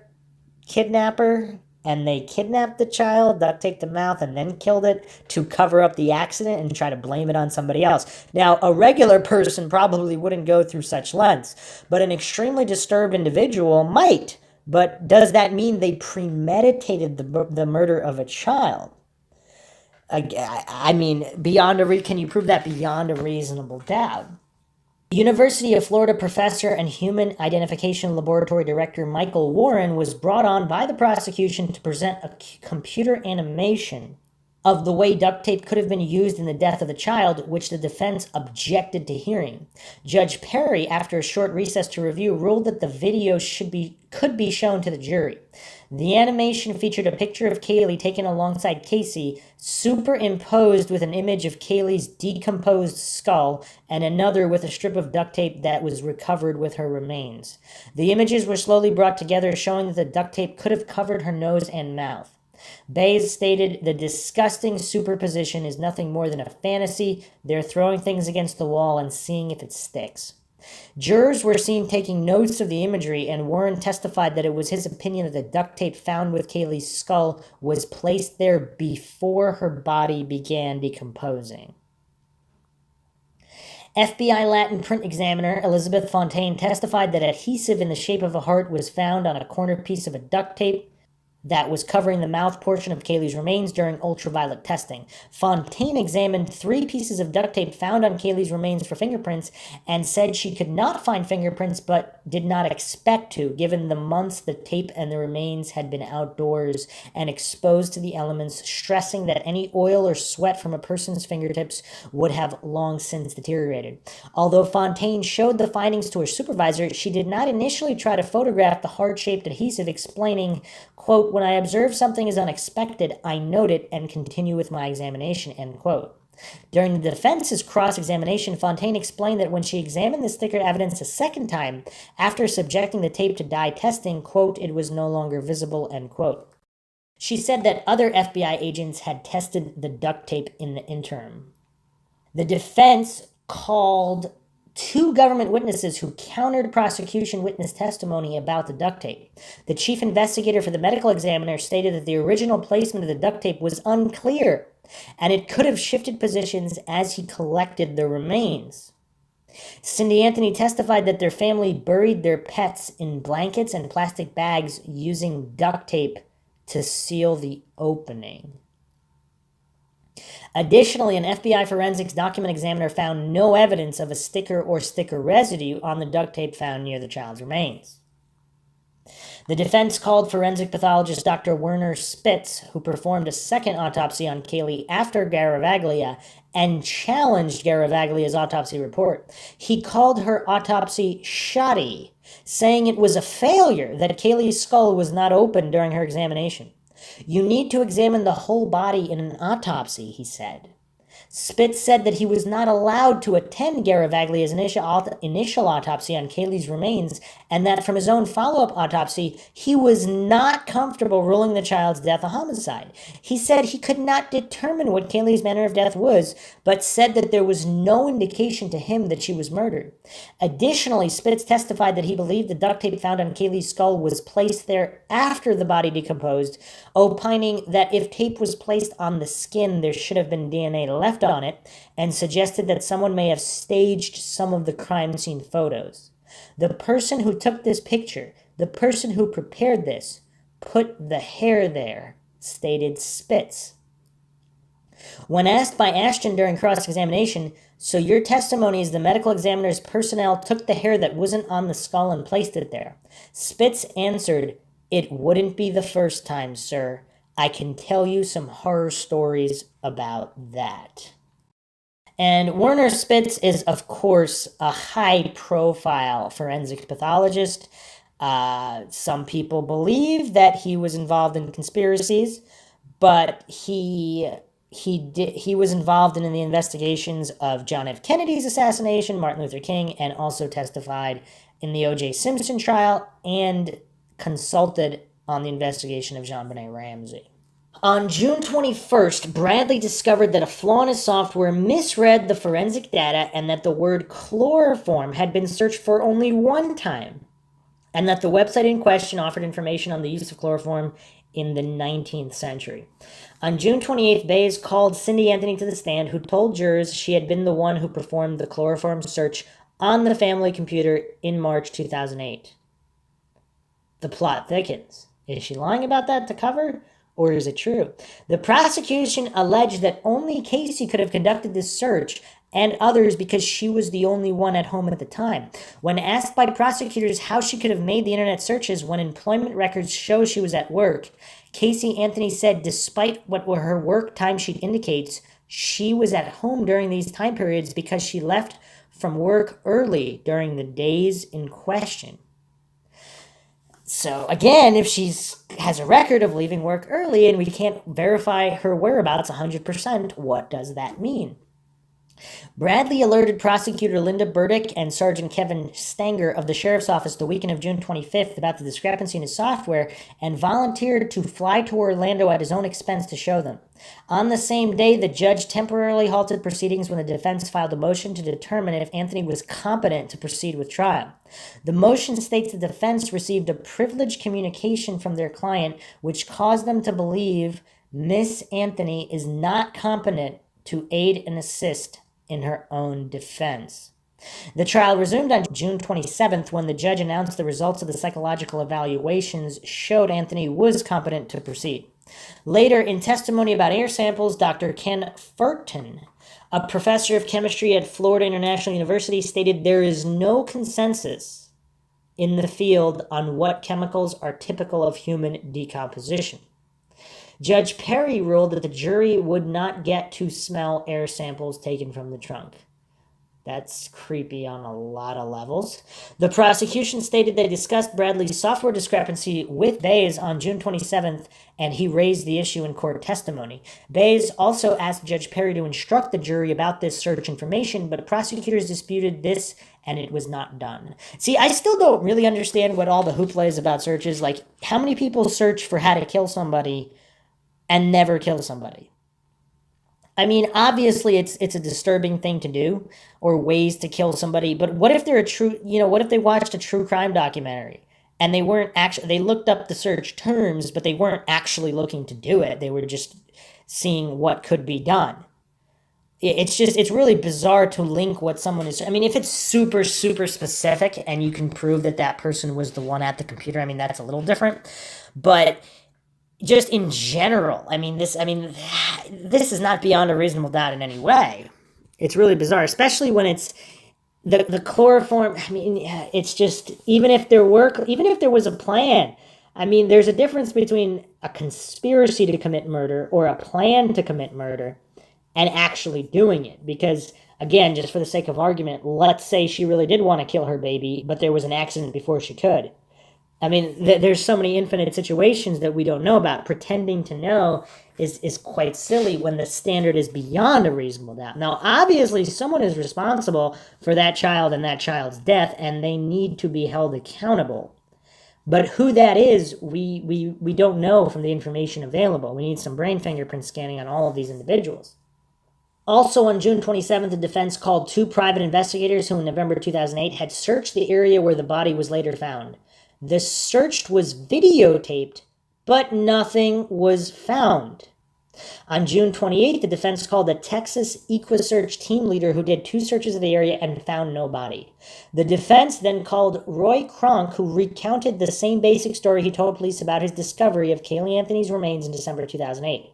kidnapper and they kidnapped the child, duct taped the mouth, and then killed it to cover up the accident and try to blame it on somebody else? Now, a regular person probably wouldn't go through such lengths, but an extremely disturbed individual might. But does that mean they premeditated the murder of a child? I mean, can you prove that beyond a reasonable doubt? University of Florida professor and human identification laboratory director Michael Warren was brought on by the prosecution to present a computer animation of the way duct tape could have been used in the death of the child, which the defense objected to hearing. Judge Perry, after a short recess to review, ruled that the video could be shown to the jury. The animation featured a picture of Kaylee taken alongside Casey, superimposed with an image of Kaylee's decomposed skull, and another with a strip of duct tape that was recovered with her remains. The images were slowly brought together, showing that the duct tape could have covered her nose and mouth. Bays stated, "The disgusting superposition is nothing more than a fantasy. They're throwing things against the wall and seeing if it sticks." Jurors were seen taking notes of the imagery, and Warren testified that it was his opinion that the duct tape found with Kaylee's skull was placed there before her body began decomposing. FBI Latin print examiner Elizabeth Fontaine testified that adhesive in the shape of a heart was found on a corner piece of a duct tape that was covering the mouth portion of Kaylee's remains during ultraviolet testing. Fontaine examined 3 pieces of duct tape found on Kaylee's remains for fingerprints and said she could not find fingerprints but did not expect to, given the months the tape and the remains had been outdoors and exposed to the elements, stressing that any oil or sweat from a person's fingertips would have long since deteriorated. Although Fontaine showed the findings to her supervisor, she did not initially try to photograph the heart-shaped adhesive, explaining, quote, "When I observe something is unexpected, I note it and continue with my examination," end quote. During the defense's cross-examination, Fontaine explained that when she examined the sticker evidence a second time, after subjecting the tape to dye testing, quote, "it was no longer visible," end quote. She said that other FBI agents had tested the duct tape in the interim. The defense called 2 government witnesses who countered prosecution witness testimony about the duct tape. The chief investigator for the medical examiner stated that the original placement of the duct tape was unclear, and it could have shifted positions as he collected the remains. Cindy Anthony testified that their family buried their pets in blankets and plastic bags using duct tape to seal the opening. Additionally, an FBI forensics document examiner found no evidence of a sticker or sticker residue on the duct tape found near the child's remains. The defense called forensic pathologist Dr. Werner Spitz, who performed a second autopsy on Kaylee after Garavaglia, and challenged Garavaglia's autopsy report. He called her autopsy shoddy, saying it was a failure that Kaylee's skull was not opened during her examination. "You need to examine the whole body in an autopsy," he said. Spitz said that he was not allowed to attend Garavaglia's initial autopsy on Kaylee's remains, and that from his own follow-up autopsy, he was not comfortable ruling the child's death a homicide. He said he could not determine what Kaylee's manner of death was, but said that there was no indication to him that she was murdered. Additionally, Spitz testified that he believed the duct tape found on Kaylee's skull was placed there after the body decomposed, opining that if tape was placed on the skin, there should have been DNA left on it, and suggested that someone may have staged some of the crime scene photos. "The person who took this picture, the person who prepared this, put the hair there," stated Spitz. When asked by Ashton during cross-examination, "So your testimony is the medical examiner's personnel took the hair that wasn't on the skull and placed it there?" Spitz answered, "It wouldn't be the first time, sir. I can tell you some horror stories about that." And Werner Spitz is, of course, a high-profile forensic pathologist. Some people believe that he was involved in conspiracies, but he was involved in the investigations of John F. Kennedy's assassination, Martin Luther King, and also testified in the O.J. Simpson trial and consulted on the investigation of JonBenet Ramsey. On June 21st, Bradley discovered that a flaw in his software misread the forensic data and that the word chloroform had been searched for only one time, and that the website in question offered information on the use of chloroform in the 19th century. On June 28th, Bays called Cindy Anthony to the stand, who told jurors she had been the one who performed the chloroform search on the family computer in March 2008. The plot thickens. Is she lying about that to cover? Or is it true? The prosecution alleged that only Casey could have conducted this search and others because she was the only one at home at the time. When asked by prosecutors how she could have made the internet searches when employment records show she was at work, Casey Anthony said despite what her work timesheet indicates, she was at home during these time periods because she left from work early during the days in question. So again, if she has a record of leaving work early and we can't verify her whereabouts 100%, what does that mean? Bradley alerted prosecutor Linda Burdick and Sergeant Kevin Stanger of the sheriff's office the weekend of June 25th about the discrepancy in his software and volunteered to fly to Orlando at his own expense to show them. On the same day, the judge temporarily halted proceedings when the defense filed a motion to determine if Anthony was competent to proceed with trial. The motion states the defense received a privileged communication from their client which caused them to believe Miss Anthony is not competent to aid and assist in her own defense. The trial resumed on June 27th when the judge announced the results of the psychological evaluations showed Anthony was competent to proceed. Later, in testimony about air samples, Dr. Ken Furton, a professor of chemistry at Florida International University, stated there is no consensus in the field on what chemicals are typical of human decomposition. Judge Perry ruled that the jury would not get to smell air samples taken from the trunk. That's creepy on a lot of levels. The prosecution stated they discussed Bradley's software discrepancy with Bays on June 27th, and he raised the issue in court testimony. Bays also asked Judge Perry to instruct the jury about this search information, but prosecutors disputed this, and it was not done. See, I still don't really understand what all the hoopla is about searches. Like, how many people search for how to kill somebody and never kill somebody? I mean, obviously it's a disturbing thing to do, or ways to kill somebody, but what if they're what if they watched a true crime documentary and they looked up the search terms, but they weren't actually looking to do it. They were just seeing what could be done. It's really bizarre to link what someone is. I mean, if it's super, super specific and you can prove that that person was the one at the computer, I mean, that's a little different, but just in general, this is not beyond a reasonable doubt in any way. It's really bizarre, especially when it's the chloroform. I mean, it's just, even if there was a plan, I mean, there's a difference between a conspiracy to commit murder or a plan to commit murder and actually doing it. Because again, just for the sake of argument, let's say she really did want to kill her baby, but there was an accident before she could. I mean, there's so many infinite situations that we don't know about. Pretending to know is quite silly when the standard is beyond a reasonable doubt. Now, obviously, someone is responsible for that child and that child's death, and they need to be held accountable. But who that is, we don't know from the information available. We need some brain fingerprint scanning on all of these individuals. Also on June 27th, the defense called 2 private investigators who in November 2008 had searched the area where the body was later found. The search was videotaped, but nothing was found. On June 28th, the defense called a Texas EquiSearch team leader who did 2 searches of the area and found no body. The defense then called Roy Kronk, who recounted the same basic story he told police about his discovery of Kaylee Anthony's remains in December 2008.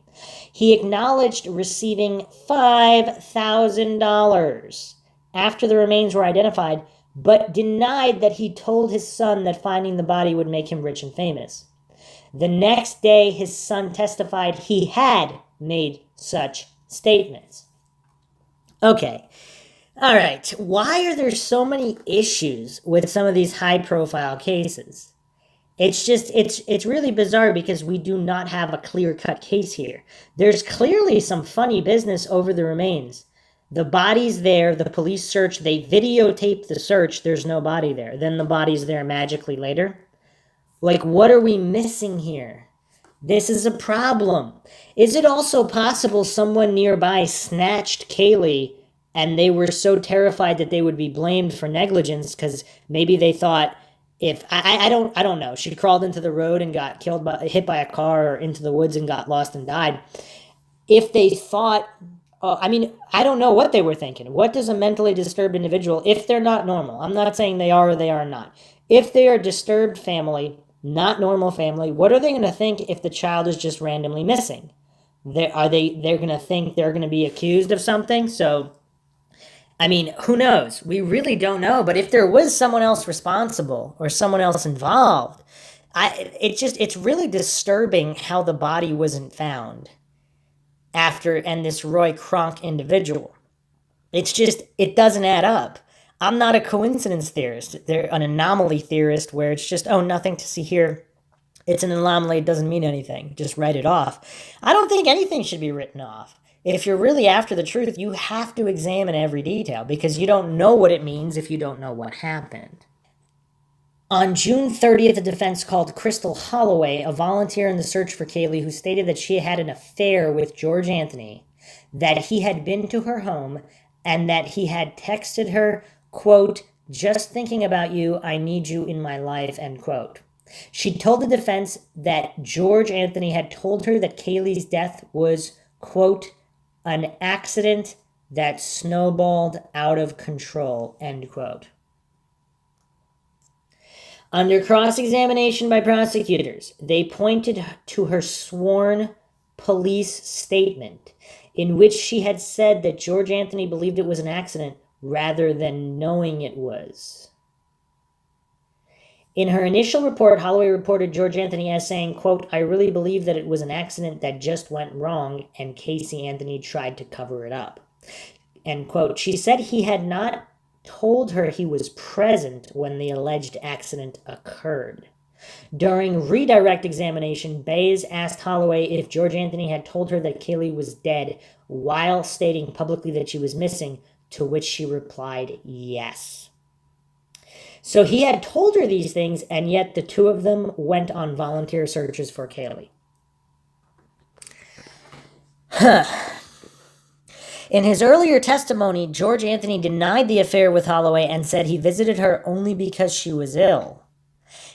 He acknowledged receiving $5,000 after the remains were identified, but denied that he told his son that finding the body would make him rich and famous. The next day, his son testified he had made such statements. Okay. All right. Why are there so many issues with some of these high-profile cases? It's really bizarre because we do not have a clear-cut case here. There's clearly some funny business over the remains. The body's there, the police search, they videotape the search, there's no body there. Then the body's there magically later. Like, what are we missing here? This is a problem. Is it also possible someone nearby snatched Kaylee and they were so terrified that they would be blamed for negligence because maybe they thought, if I don't know, she crawled into the road and got hit by a car, or into the woods and got lost and died. If they thought, I don't know what they were thinking. What does a mentally disturbed individual, if they're not normal, I'm not saying they are or they are not, if they are a disturbed family, not normal family, what are they going to think if the child is just randomly missing? They're going to think they're going to be accused of something? So, who knows? We really don't know. But if there was someone else responsible or someone else involved, it's really disturbing how the body wasn't found and this Roy Kronk individual. It doesn't add up. I'm not a coincidence theorist. They're an anomaly theorist where it's just, nothing to see here. It's an anomaly. It doesn't mean anything. Just write it off. I don't think anything should be written off. If you're really after the truth, you have to examine every detail because you don't know what it means if you don't know what happened. On June 30th, the defense called Crystal Holloway, a volunteer in the search for Kaylee, who stated that she had an affair with George Anthony, that he had been to her home, and that he had texted her, quote, "Just thinking about you, I need you in my life," end quote. She told the defense that George Anthony had told her that Kaylee's death was, quote, "an accident that snowballed out of control," end quote. Under cross-examination by prosecutors, they pointed to her sworn police statement in which she had said that George Anthony believed it was an accident rather than knowing it was. In her initial report, Holloway reported George Anthony as saying, quote, "I really believe that it was an accident that just went wrong and Casey Anthony tried to cover it up," end quote. She said he had not told her he was present when the alleged accident occurred. During redirect examination, Bays asked Holloway if George Anthony had told her that Kaylee was dead while stating publicly that she was missing, to which she replied yes. So he had told her these things, and yet the two of them went on volunteer searches for Kaylee. In his earlier testimony, George Anthony denied the affair with Holloway and said he visited her only because she was ill.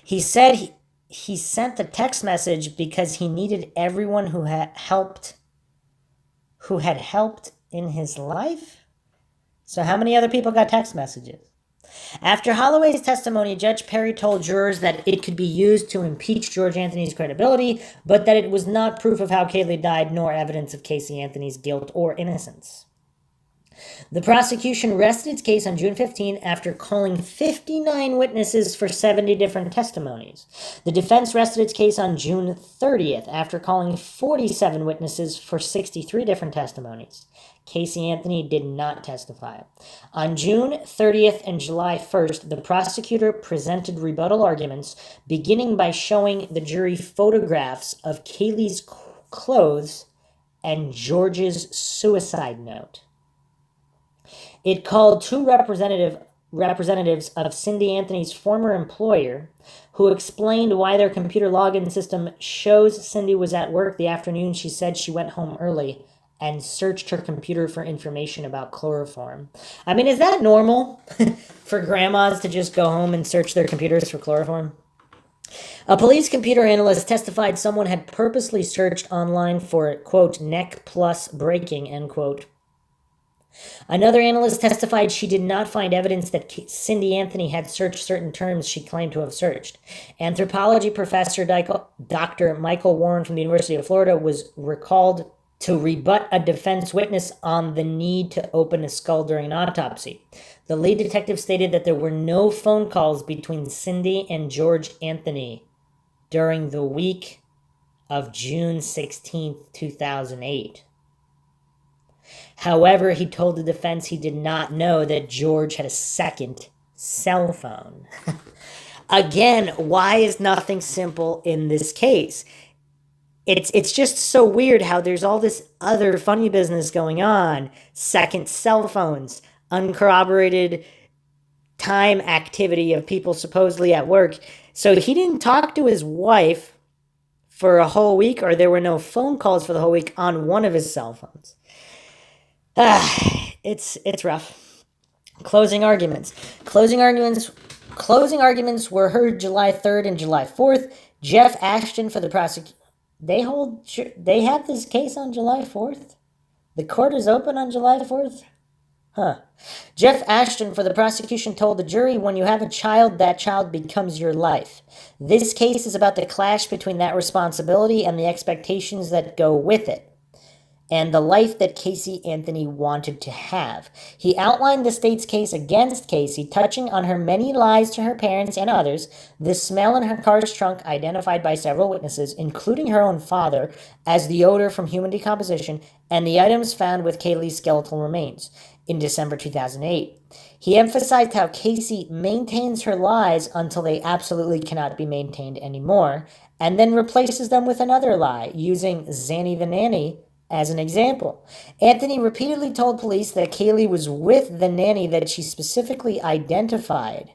He said he sent the text message because he needed everyone who had helped in his life. So how many other people got text messages? After Holloway's testimony, Judge Perry told jurors that it could be used to impeach George Anthony's credibility, but that it was not proof of how Kaylee died nor evidence of Casey Anthony's guilt or innocence. The prosecution rested its case on June 15 after calling 59 witnesses for 70 different testimonies. The defense rested its case on June 30th after calling 47 witnesses for 63 different testimonies. Casey Anthony did not testify. On June 30th and July 1st, the prosecutor presented rebuttal arguments, beginning by showing the jury photographs of Kaylee's clothes and George's suicide note. It called two representatives of Cindy Anthony's former employer, who explained why their computer login system shows Cindy was at work the afternoon she said she went home early, and searched her computer for information about chloroform. Is that normal for grandmas to just go home and search their computers for chloroform? A police computer analyst testified someone had purposely searched online for, quote, neck plus breaking, end quote. Another analyst testified she did not find evidence that Cindy Anthony had searched certain terms she claimed to have searched. Anthropology professor Dr. Michael Warren from the University of Florida was recalled to rebut a defense witness on the need to open a skull during an autopsy. The lead detective stated that there were no phone calls between Cindy and George Anthony during the week of June 16, 2008. However, he told the defense he did not know that George had a second cell phone. Again, why is nothing simple in this case? It's just so weird how there's all this other funny business going on. Second cell phones, uncorroborated time activity of people supposedly at work. So he didn't talk to his wife for a whole week, or there were no phone calls for the whole week on one of his cell phones. It's rough. Closing arguments were heard July 3rd and July 4th. Jeff Ashton for the prosecution. They have this case on July 4th? The court is open on July 4th? Huh. Jeff Ashton for the prosecution told the jury, when you have a child, that child becomes your life. This case is about the clash between that responsibility and the expectations that go with it, and the life that Casey Anthony wanted to have. He outlined the state's case against Casey, touching on her many lies to her parents and others, the smell in her car's trunk identified by several witnesses, including her own father, as the odor from human decomposition, and the items found with Kaylee's skeletal remains in December 2008. He emphasized how Casey maintains her lies until they absolutely cannot be maintained anymore, and then replaces them with another lie, using Zanny the nanny as an example. Anthony repeatedly told police that Kaylee was with the nanny that she specifically identified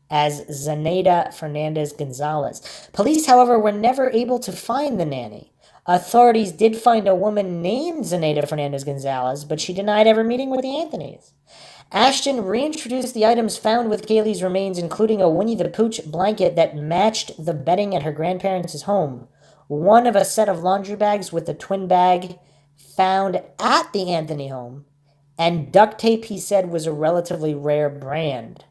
as Zenaida Fernandez Gonzalez. Police, however, were never able to find the nanny. Authorities did find a woman named Zenaida Fernandez Gonzalez, but she denied ever meeting with the Anthonys. Ashton reintroduced the items found with Kaylee's remains, including a Winnie the Pooh blanket that matched the bedding at her grandparents' home, one of a set of laundry bags with a twin bag found at the Anthony home, and duct tape he said was a relatively rare brand.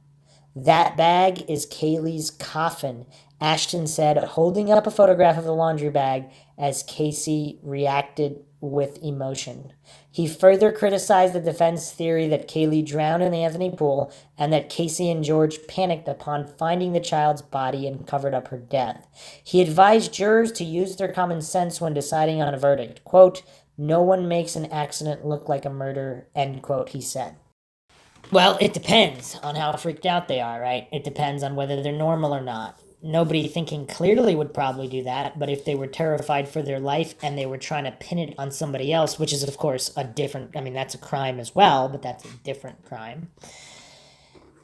That bag is Kaylee's coffin, Ashton said, holding up a photograph of the laundry bag as Casey reacted with emotion. He further criticized the defense theory that Kaylee drowned in the Anthony pool and that Casey and George panicked upon finding the child's body and covered up her death. He advised jurors to use their common sense when deciding on a verdict. Quote, "No one makes an accident look like a murder," end quote, he said. Well, it depends on how freaked out they are, right? It depends on whether they're normal or not. Nobody thinking clearly would probably do that, but if they were terrified for their life and they were trying to pin it on somebody else, which is, of course, that's a crime as well, but that's a different crime.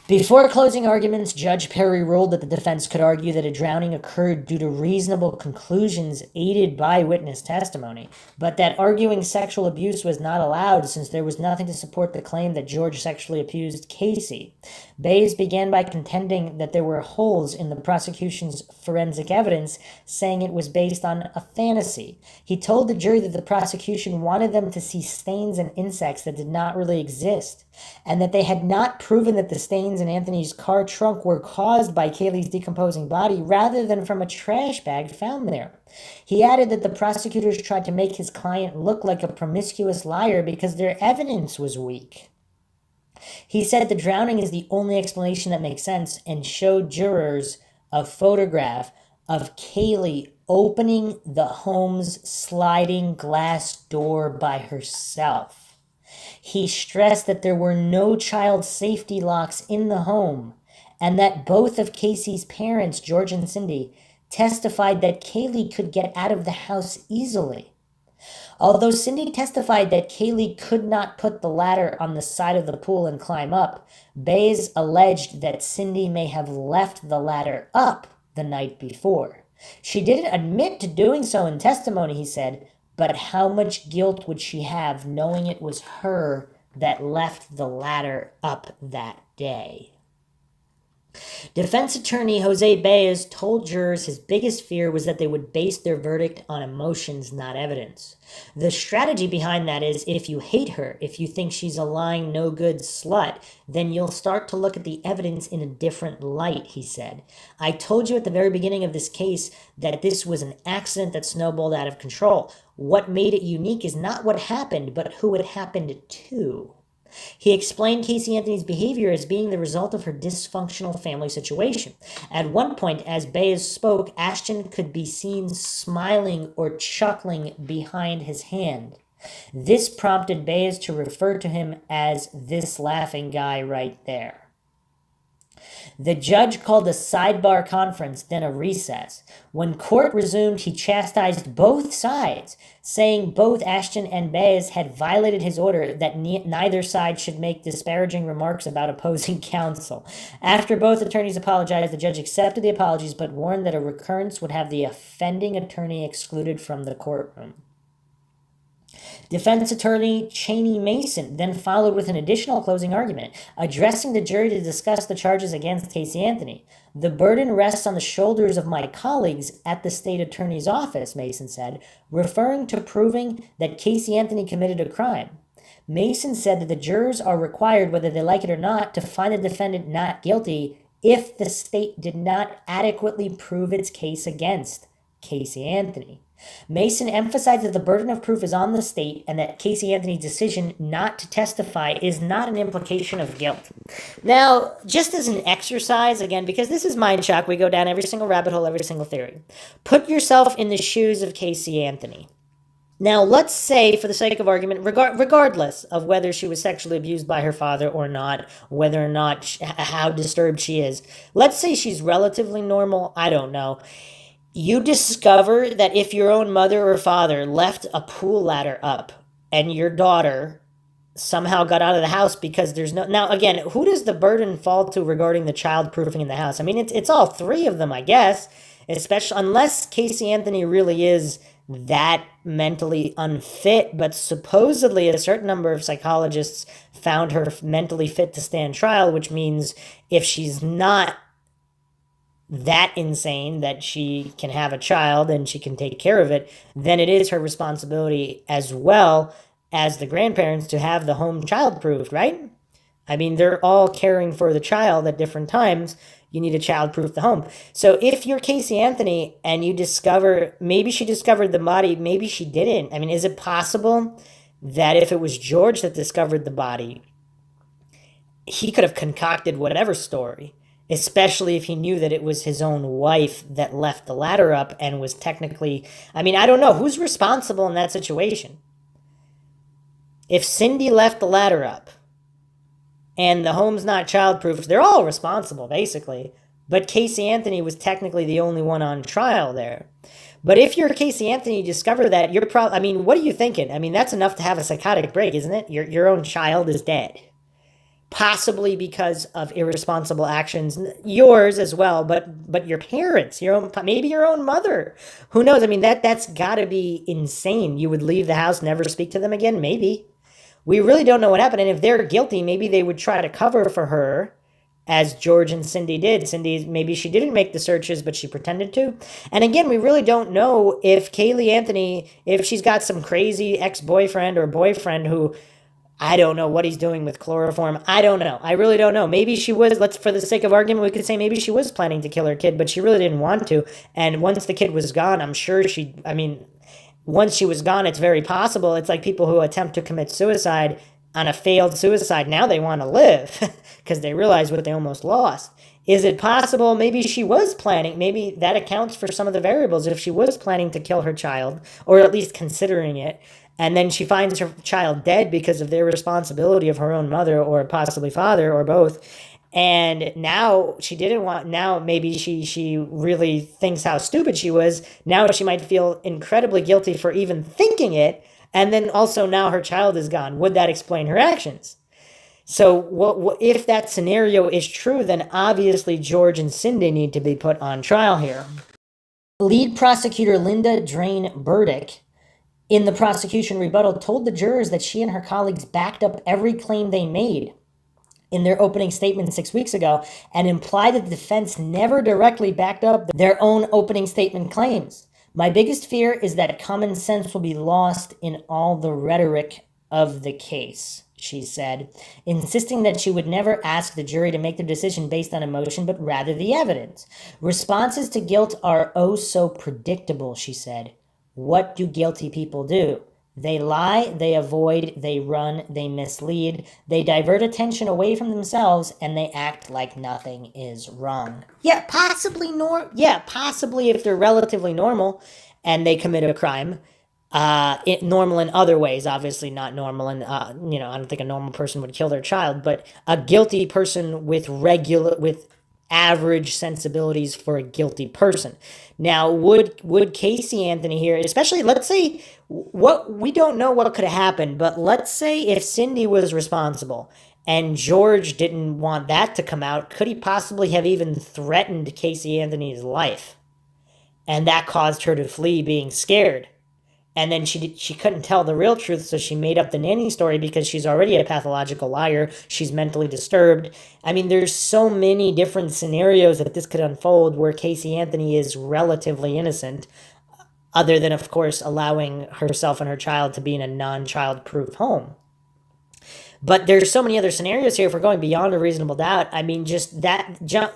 Before closing arguments, Judge Perry ruled that the defense could argue that a drowning occurred due to reasonable conclusions aided by witness testimony, but that arguing sexual abuse was not allowed since there was nothing to support the claim that George sexually abused Casey. Bays began by contending that there were holes in the prosecution's forensic evidence, saying it was based on a fantasy. He told the jury that the prosecution wanted them to see stains and insects that did not really exist, and that they had not proven that the stains in Anthony's car trunk were caused by Kaylee's decomposing body rather than from a trash bag found there. He added that the prosecutors tried to make his client look like a promiscuous liar because their evidence was weak. He said the drowning is the only explanation that makes sense and showed jurors a photograph of Kaylee opening the home's sliding glass door by herself. He stressed that there were no child safety locks in the home and that both of Casey's parents, George and Cindy, testified that Kaylee could get out of the house easily. Although Cindy testified that Kaylee could not put the ladder on the side of the pool and climb up, Bays alleged that Cindy may have left the ladder up the night before. She didn't admit to doing so in testimony, he said, but how much guilt would she have knowing it was her that left the ladder up that day? Defense attorney Jose Baez told jurors his biggest fear was that they would base their verdict on emotions, not evidence. The strategy behind that is if you hate her, if you think she's a lying, no good slut, then you'll start to look at the evidence in a different light, he said. I told you at the very beginning of this case that this was an accident that snowballed out of control. What made it unique is not what happened, but who it happened to. He explained Casey Anthony's behavior as being the result of her dysfunctional family situation. At one point, as Baez spoke, Ashton could be seen smiling or chuckling behind his hand. This prompted Baez to refer to him as this laughing guy right there. The judge called a sidebar conference, then a recess. When court resumed, he chastised both sides, saying both Ashton and Baez had violated his order that neither side should make disparaging remarks about opposing counsel. After both attorneys apologized, the judge accepted the apologies but warned that a recurrence would have the offending attorney excluded from the courtroom. Defense attorney Cheney Mason then followed with an additional closing argument, addressing the jury to discuss the charges against Casey Anthony. The burden rests on the shoulders of my colleagues at the state attorney's office, Mason said, referring to proving that Casey Anthony committed a crime. Mason said that the jurors are required, whether they like it or not, to find the defendant not guilty if the state did not adequately prove its case against Casey Anthony. Mason emphasized that the burden of proof is on the state and that Casey Anthony's decision not to testify is not an implication of guilt. Now, just as an exercise, again, because this is Mindshock, we go down every single rabbit hole, every single theory. Put yourself in the shoes of Casey Anthony. Now, let's say, for the sake of argument, regardless of whether she was sexually abused by her father or not, whether or not, how disturbed she is, let's say she's relatively normal, I don't know. You discover that if your own mother or father left a pool ladder up and your daughter somehow got out of the house because there's no... Now, again, who does the burden fall to regarding the child proofing in the house? I mean, it's all three of them, I guess, especially unless Casey Anthony really is that mentally unfit, but supposedly a certain number of psychologists found her mentally fit to stand trial, which means if she's not that insane that she can have a child and she can take care of it, then it is her responsibility as well as the grandparents to have the home child proofed, right? I mean, they're all caring for the child at different times. You need to child proof the home. So if you're Casey Anthony and you discover, maybe she discovered the body, maybe she didn't. I mean, is it possible that if it was George that discovered the body, he could have concocted whatever story? Especially if he knew that it was his own wife that left the ladder up and was technically... I mean, I don't know. Who's responsible in that situation? If Cindy left the ladder up and the home's not childproof, they're all responsible, basically. But Casey Anthony was technically the only one on trial there. But if you're Casey Anthony, you discover that, you're probably... I mean, what are you thinking? I mean, that's enough to have a psychotic break, isn't it? Your own child is dead. Possibly because of irresponsible actions, yours as well, but your parents, your own, maybe your own mother. Who knows? I mean, that's got to be insane. You would leave the house, never speak to them again? Maybe. We really don't know what happened. And if they're guilty, maybe they would try to cover for her, as George and Cindy did. Cindy, maybe she didn't make the searches, but she pretended to. And again, we really don't know if Kaylee Anthony, if she's got some crazy ex-boyfriend or boyfriend who... I don't know what he's doing with chloroform. I don't know. I really don't know. Maybe she was, for the sake of argument, we could say maybe she was planning to kill her kid, but she really didn't want to. And once the kid was gone, I'm sure once she was gone, it's very possible. It's like people who attempt to commit suicide on a failed suicide. Now they want to live because they realize what they almost lost. Is it possible maybe she was planning? Maybe that accounts for some of the variables. If she was planning to kill her child, or at least considering it, and then she finds her child dead because of the irresponsibility of her own mother or possibly father or both. And now she didn't want, now maybe she really thinks how stupid she was. Now she might feel incredibly guilty for even thinking it. And then also now her child is gone. Would that explain her actions? So what if that scenario is true, then obviously George and Cindy need to be put on trial here. Lead prosecutor Linda Drain Burdick, in the prosecution rebuttal, told the jurors that she and her colleagues backed up every claim they made. in their opening statement 6 weeks ago and implied that the defense never directly backed up their own opening statement claims. My biggest fear is that common sense will be lost in all the rhetoric of the case, she said, insisting that she would never ask the jury to make their decision based on emotion, but rather the evidence. Responses to guilt are oh so predictable, she said. What do guilty people do? They lie, they avoid, they run, they mislead, they divert attention away from themselves, and they act like nothing is wrong. Yeah, possibly if they're relatively normal and they commit a crime. Normal in other ways, obviously not normal, and I don't think a normal person would kill their child, but a guilty person with average sensibilities for a guilty person. Now, would Casey Anthony here, especially, let's say, what we don't know what could have happened, but let's say if Cindy was responsible and George didn't want that to come out, could he possibly have even threatened Casey Anthony's life? And that caused her to flee, being scared. And then she couldn't tell the real truth, so she made up the nanny story because she's already a pathological liar. She's mentally disturbed. I mean, there's so many different scenarios that this could unfold where Casey Anthony is relatively innocent, other than, of course, allowing herself and her child to be in a non-child-proof home. But there's so many other scenarios here if we're going beyond a reasonable doubt. I mean,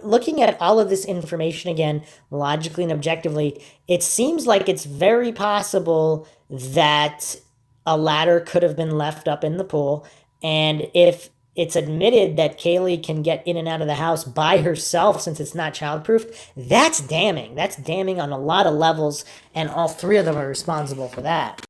looking at all of this information again, logically and objectively, it seems like it's very possible that a ladder could have been left up in the pool. And if it's admitted that Kaylee can get in and out of the house by herself since it's not childproof, that's damning. That's damning on a lot of levels, and all three of them are responsible for that.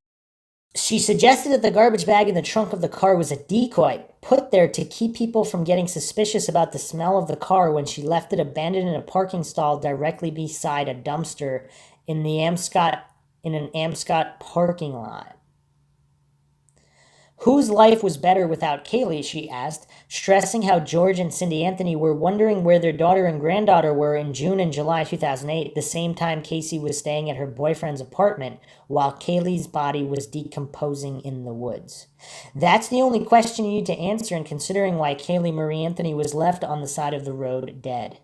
She suggested that the garbage bag in the trunk of the car was a decoy, put there to keep people from getting suspicious about the smell of the car when she left it abandoned in a parking stall directly beside a dumpster in an Amscot parking lot. Whose life was better without Kaylee, she asked, stressing how George and Cindy Anthony were wondering where their daughter and granddaughter were in June and July 2008, the same time Casey was staying at her boyfriend's apartment while Kaylee's body was decomposing in the woods. That's the only question you need to answer in considering why Kaylee Marie Anthony was left on the side of the road dead.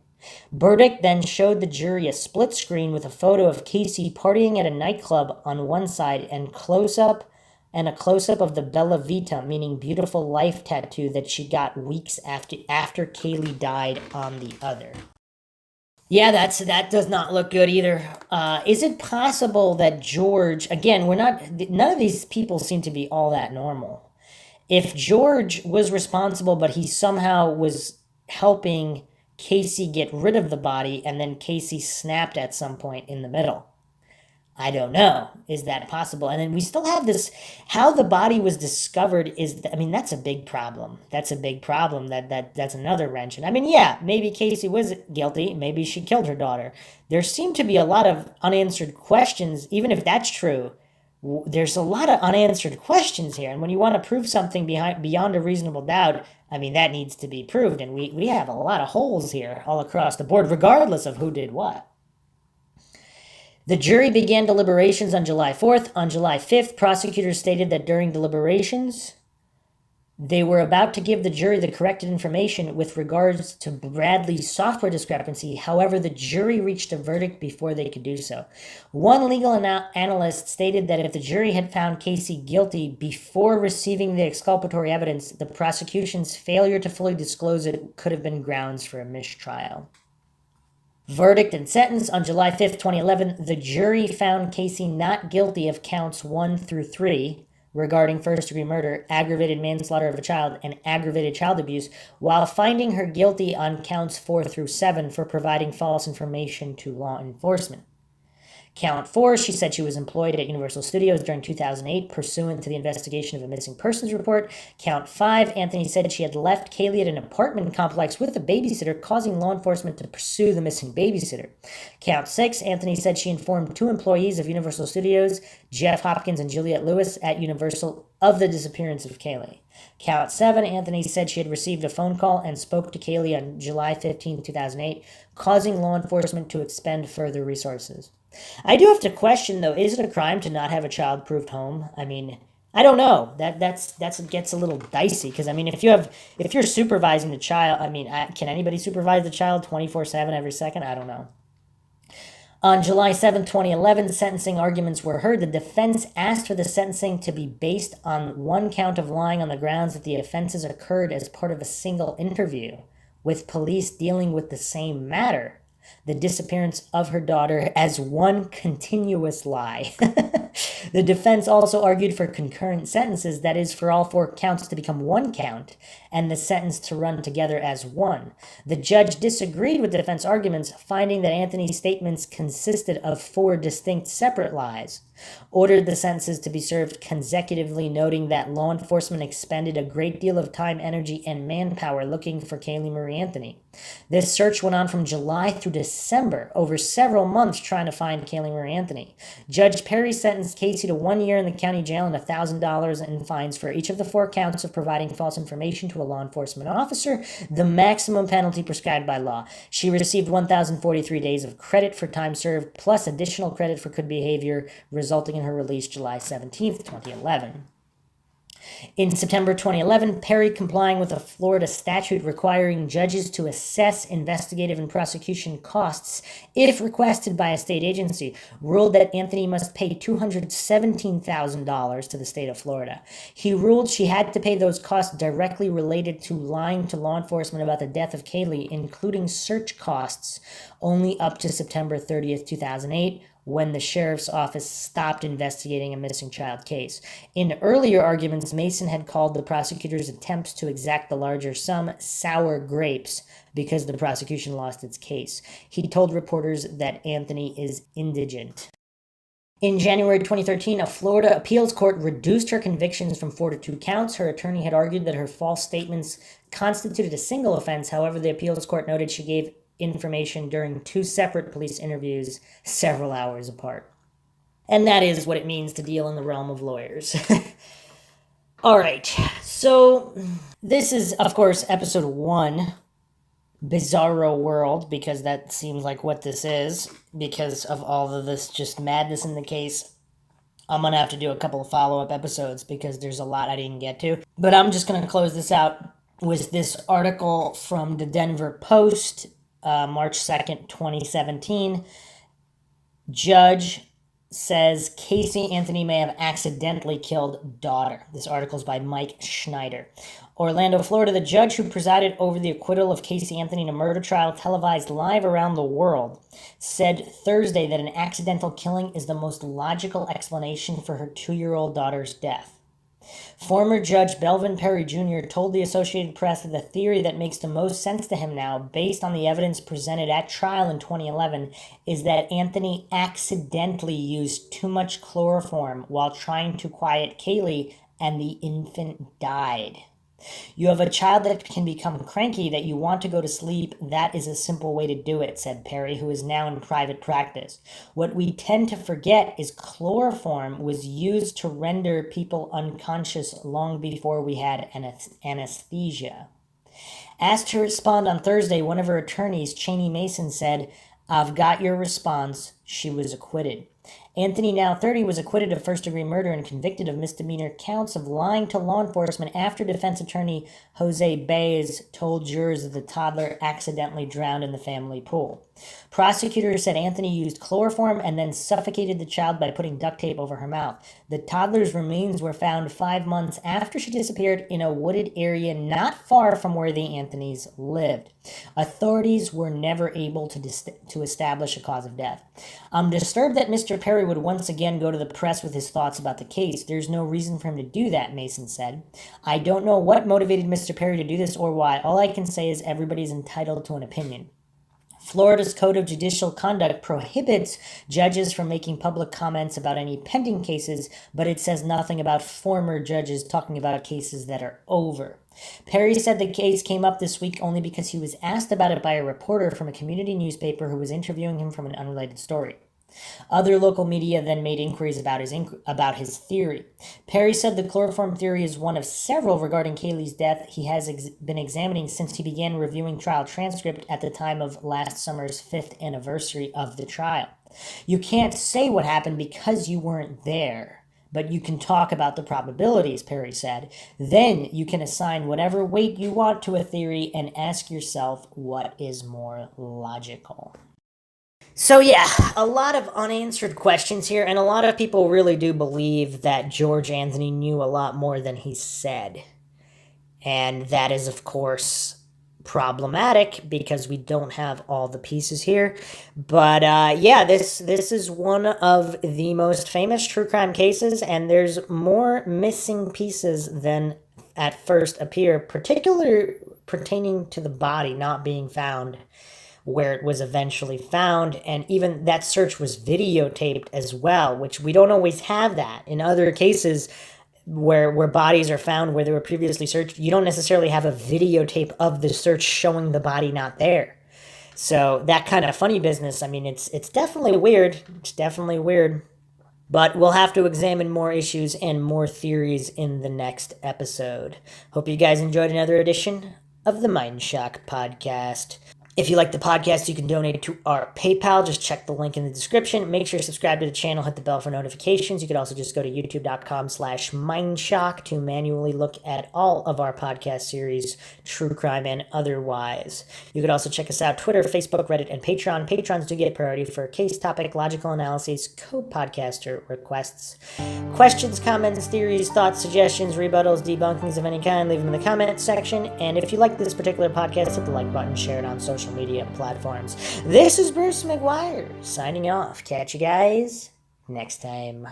Burdick then showed the jury a split screen with a photo of Casey partying at a nightclub on one side and a close-up of the Bella Vita, meaning beautiful life tattoo that she got weeks after Kaylee died on the other. Yeah, that does not look good either. Is it possible that George, again, none of these people seem to be all that normal. If George was responsible, but he somehow was helping Casey get rid of the body, and then Casey snapped at some point in the middle. I don't know. Is that possible? And then we still have this, how the body was discovered that's a big problem. That's a big problem. That's another wrench. And I mean, yeah, maybe Casey was guilty. Maybe she killed her daughter. There seem to be a lot of unanswered questions. Even if that's true, there's a lot of unanswered questions here. And when you want to prove something beyond a reasonable doubt, I mean, that needs to be proved. And we have a lot of holes here all across the board, regardless of who did what. The jury began deliberations on July 4th. On July 5th, prosecutors stated that during deliberations, they were about to give the jury the corrected information with regards to Bradley's software discrepancy. However, the jury reached a verdict before they could do so. One legal analyst stated that if the jury had found Casey guilty before receiving the exculpatory evidence, the prosecution's failure to fully disclose it could have been grounds for a mistrial. Verdict and sentence. On July 5th, 2011, the jury found Casey not guilty of counts 1 through 3 regarding first-degree murder, aggravated manslaughter of a child, and aggravated child abuse, while finding her guilty on counts 4 through 7 for providing false information to law enforcement. Count 4, she said she was employed at Universal Studios during 2008 pursuant to the investigation of a missing persons report. Count 5, Anthony said she had left Kaylee at an apartment complex with a babysitter, causing law enforcement to pursue the missing babysitter. Count 6, Anthony said she informed 2 employees of Universal Studios, Jeff Hopkins and Juliette Lewis at Universal, of the disappearance of Kaylee. Count 7, Anthony said she had received a phone call and spoke to Kaylee on July 15, 2008, causing law enforcement to expend further resources. I do have to question, though, is it a crime to not have a child-proofed home? I mean, I don't know. That's gets a little dicey because I mean, if you're supervising the child, I mean, can anybody supervise the child 24/7 every second? I don't know. On July 7, 2011, sentencing arguments were heard. The defense asked for the sentencing to be based on one count of lying on the grounds that the offenses occurred as part of a single interview with police dealing with the same matter, the disappearance of her daughter, as one continuous lie. The defense also argued for concurrent sentences, that is, for all four counts to become one count and the sentence to run together as one. The judge disagreed with the defense arguments, finding that Anthony's statements consisted of four distinct separate lies, ordered the sentences to be served consecutively, noting that law enforcement expended a great deal of time, energy, and manpower looking for Kaylee Marie Anthony. This search went on from July through December, over several months trying to find Kaylee Marie Anthony. Judge Perry sentenced Casey to 1 year in the county jail and $1,000 in fines for each of the four counts of providing false information to a law enforcement officer, the maximum penalty prescribed by law. She received 1,043 days of credit for time served, plus additional credit for good behavior, resulting in her release July 17th, 2011. In September 2011, Perry, complying with a Florida statute requiring judges to assess investigative and prosecution costs if requested by a state agency, ruled that Anthony must pay $217,000 to the state of Florida. He ruled she had to pay those costs directly related to lying to law enforcement about the death of Kaylee, including search costs, only up to September 30th, 2008, when the sheriff's office stopped investigating a missing child case. In earlier arguments, Mason had called the prosecutor's attempts to exact the larger sum sour grapes because the prosecution lost its case. He told reporters that Anthony is indigent. In January 2013, a Florida appeals court reduced her convictions from 4 to 2 counts. Her attorney had argued that her false statements constituted a single offense. However, the appeals court noted she gave information during 2 separate police interviews several hours apart. And that is what it means to deal in the realm of lawyers. All right, so this is, of course, episode 1, Bizarro World, because that seems like what this is, because of all of this just madness in the case. I'm going to have to do a couple of follow-up episodes because there's a lot I didn't get to. But I'm just going to close this out with this article from the Denver Post, March 2nd, 2017. Judge says Casey Anthony may have accidentally killed daughter. This article is by Mike Schneider. Orlando, Florida, the judge who presided over the acquittal of Casey Anthony in a murder trial televised live around the world said Thursday that an accidental killing is the most logical explanation for her 2-year-old daughter's death. Former Judge Belvin Perry Jr. told the Associated Press that the theory that makes the most sense to him now, based on the evidence presented at trial in 2011, is that Anthony accidentally used too much chloroform while trying to quiet Kaylee and the infant died. You have a child that can become cranky, that you want to go to sleep. That is a simple way to do it, said Perry, who is now in private practice. What we tend to forget is chloroform was used to render people unconscious long before we had anesthesia. Asked to respond on Thursday, one of her attorneys, Cheney Mason, said, "I've got your response." She was acquitted. Anthony, now 30, was acquitted of first-degree murder and convicted of misdemeanor counts of lying to law enforcement after defense attorney Jose Baez told jurors that the toddler accidentally drowned in the family pool. Prosecutors said Anthony used chloroform and then suffocated the child by putting duct tape over her mouth. The toddler's remains were found 5 months after she disappeared in a wooded area not far from where the Anthonys lived. Authorities were never able to establish a cause of death. I'm disturbed that Mr. Perry would once again go to the press with his thoughts about the case. There's no reason for him to do that, Mason said. I don't know what motivated Mr. Perry to do this or why. All I can say is everybody's entitled to an opinion. Florida's Code of Judicial Conduct prohibits judges from making public comments about any pending cases, but it says nothing about former judges talking about cases that are over. Perry said the case came up this week only because he was asked about it by a reporter from a community newspaper who was interviewing him from an unrelated story. Other local media then made inquiries about his theory. Perry said the chloroform theory is one of several regarding Kaylee's death he has been examining since he began reviewing trial transcript at the time of last summer's 5th anniversary of the trial. You can't say what happened because you weren't there. but you can talk about the probabilities, Perry said. Then you can assign whatever weight you want to a theory and ask yourself what is more logical. So yeah, a lot of unanswered questions here, and a lot of people really do believe that George Anthony knew a lot more than he said. And that is, of course, problematic because we don't have all the pieces here. But yeah, this is one of the most famous true crime cases, and there's more missing pieces than at first appear, particularly pertaining to the body not being found where it was eventually found, and even that search was videotaped as well, which we don't always have that. In other cases where bodies are found where they were previously searched, you don't necessarily have a videotape of the search showing the body not there. So that kind of funny business, I mean, it's definitely weird. It's definitely weird. But we'll have to examine more issues and more theories in the next episode. Hope you guys enjoyed another edition of the Mindshock podcast. If you like the podcast, you can donate to our PayPal. Just check the link in the description. Make sure you subscribe to the channel, hit the bell for notifications. You could also just go to youtube.com/Mindshock to manually look at all of our podcast series, true crime and otherwise. You could also check us out Twitter, Facebook, Reddit, and Patreon. Patrons do get priority for case topic, logical analyses, co-podcaster requests. Questions, comments, theories, thoughts, suggestions, rebuttals, debunkings of any kind, leave them in the comment section. And if you like this particular podcast, hit the like button, share it on social media platforms. This is Bruce McGuire signing off. Catch you guys next time.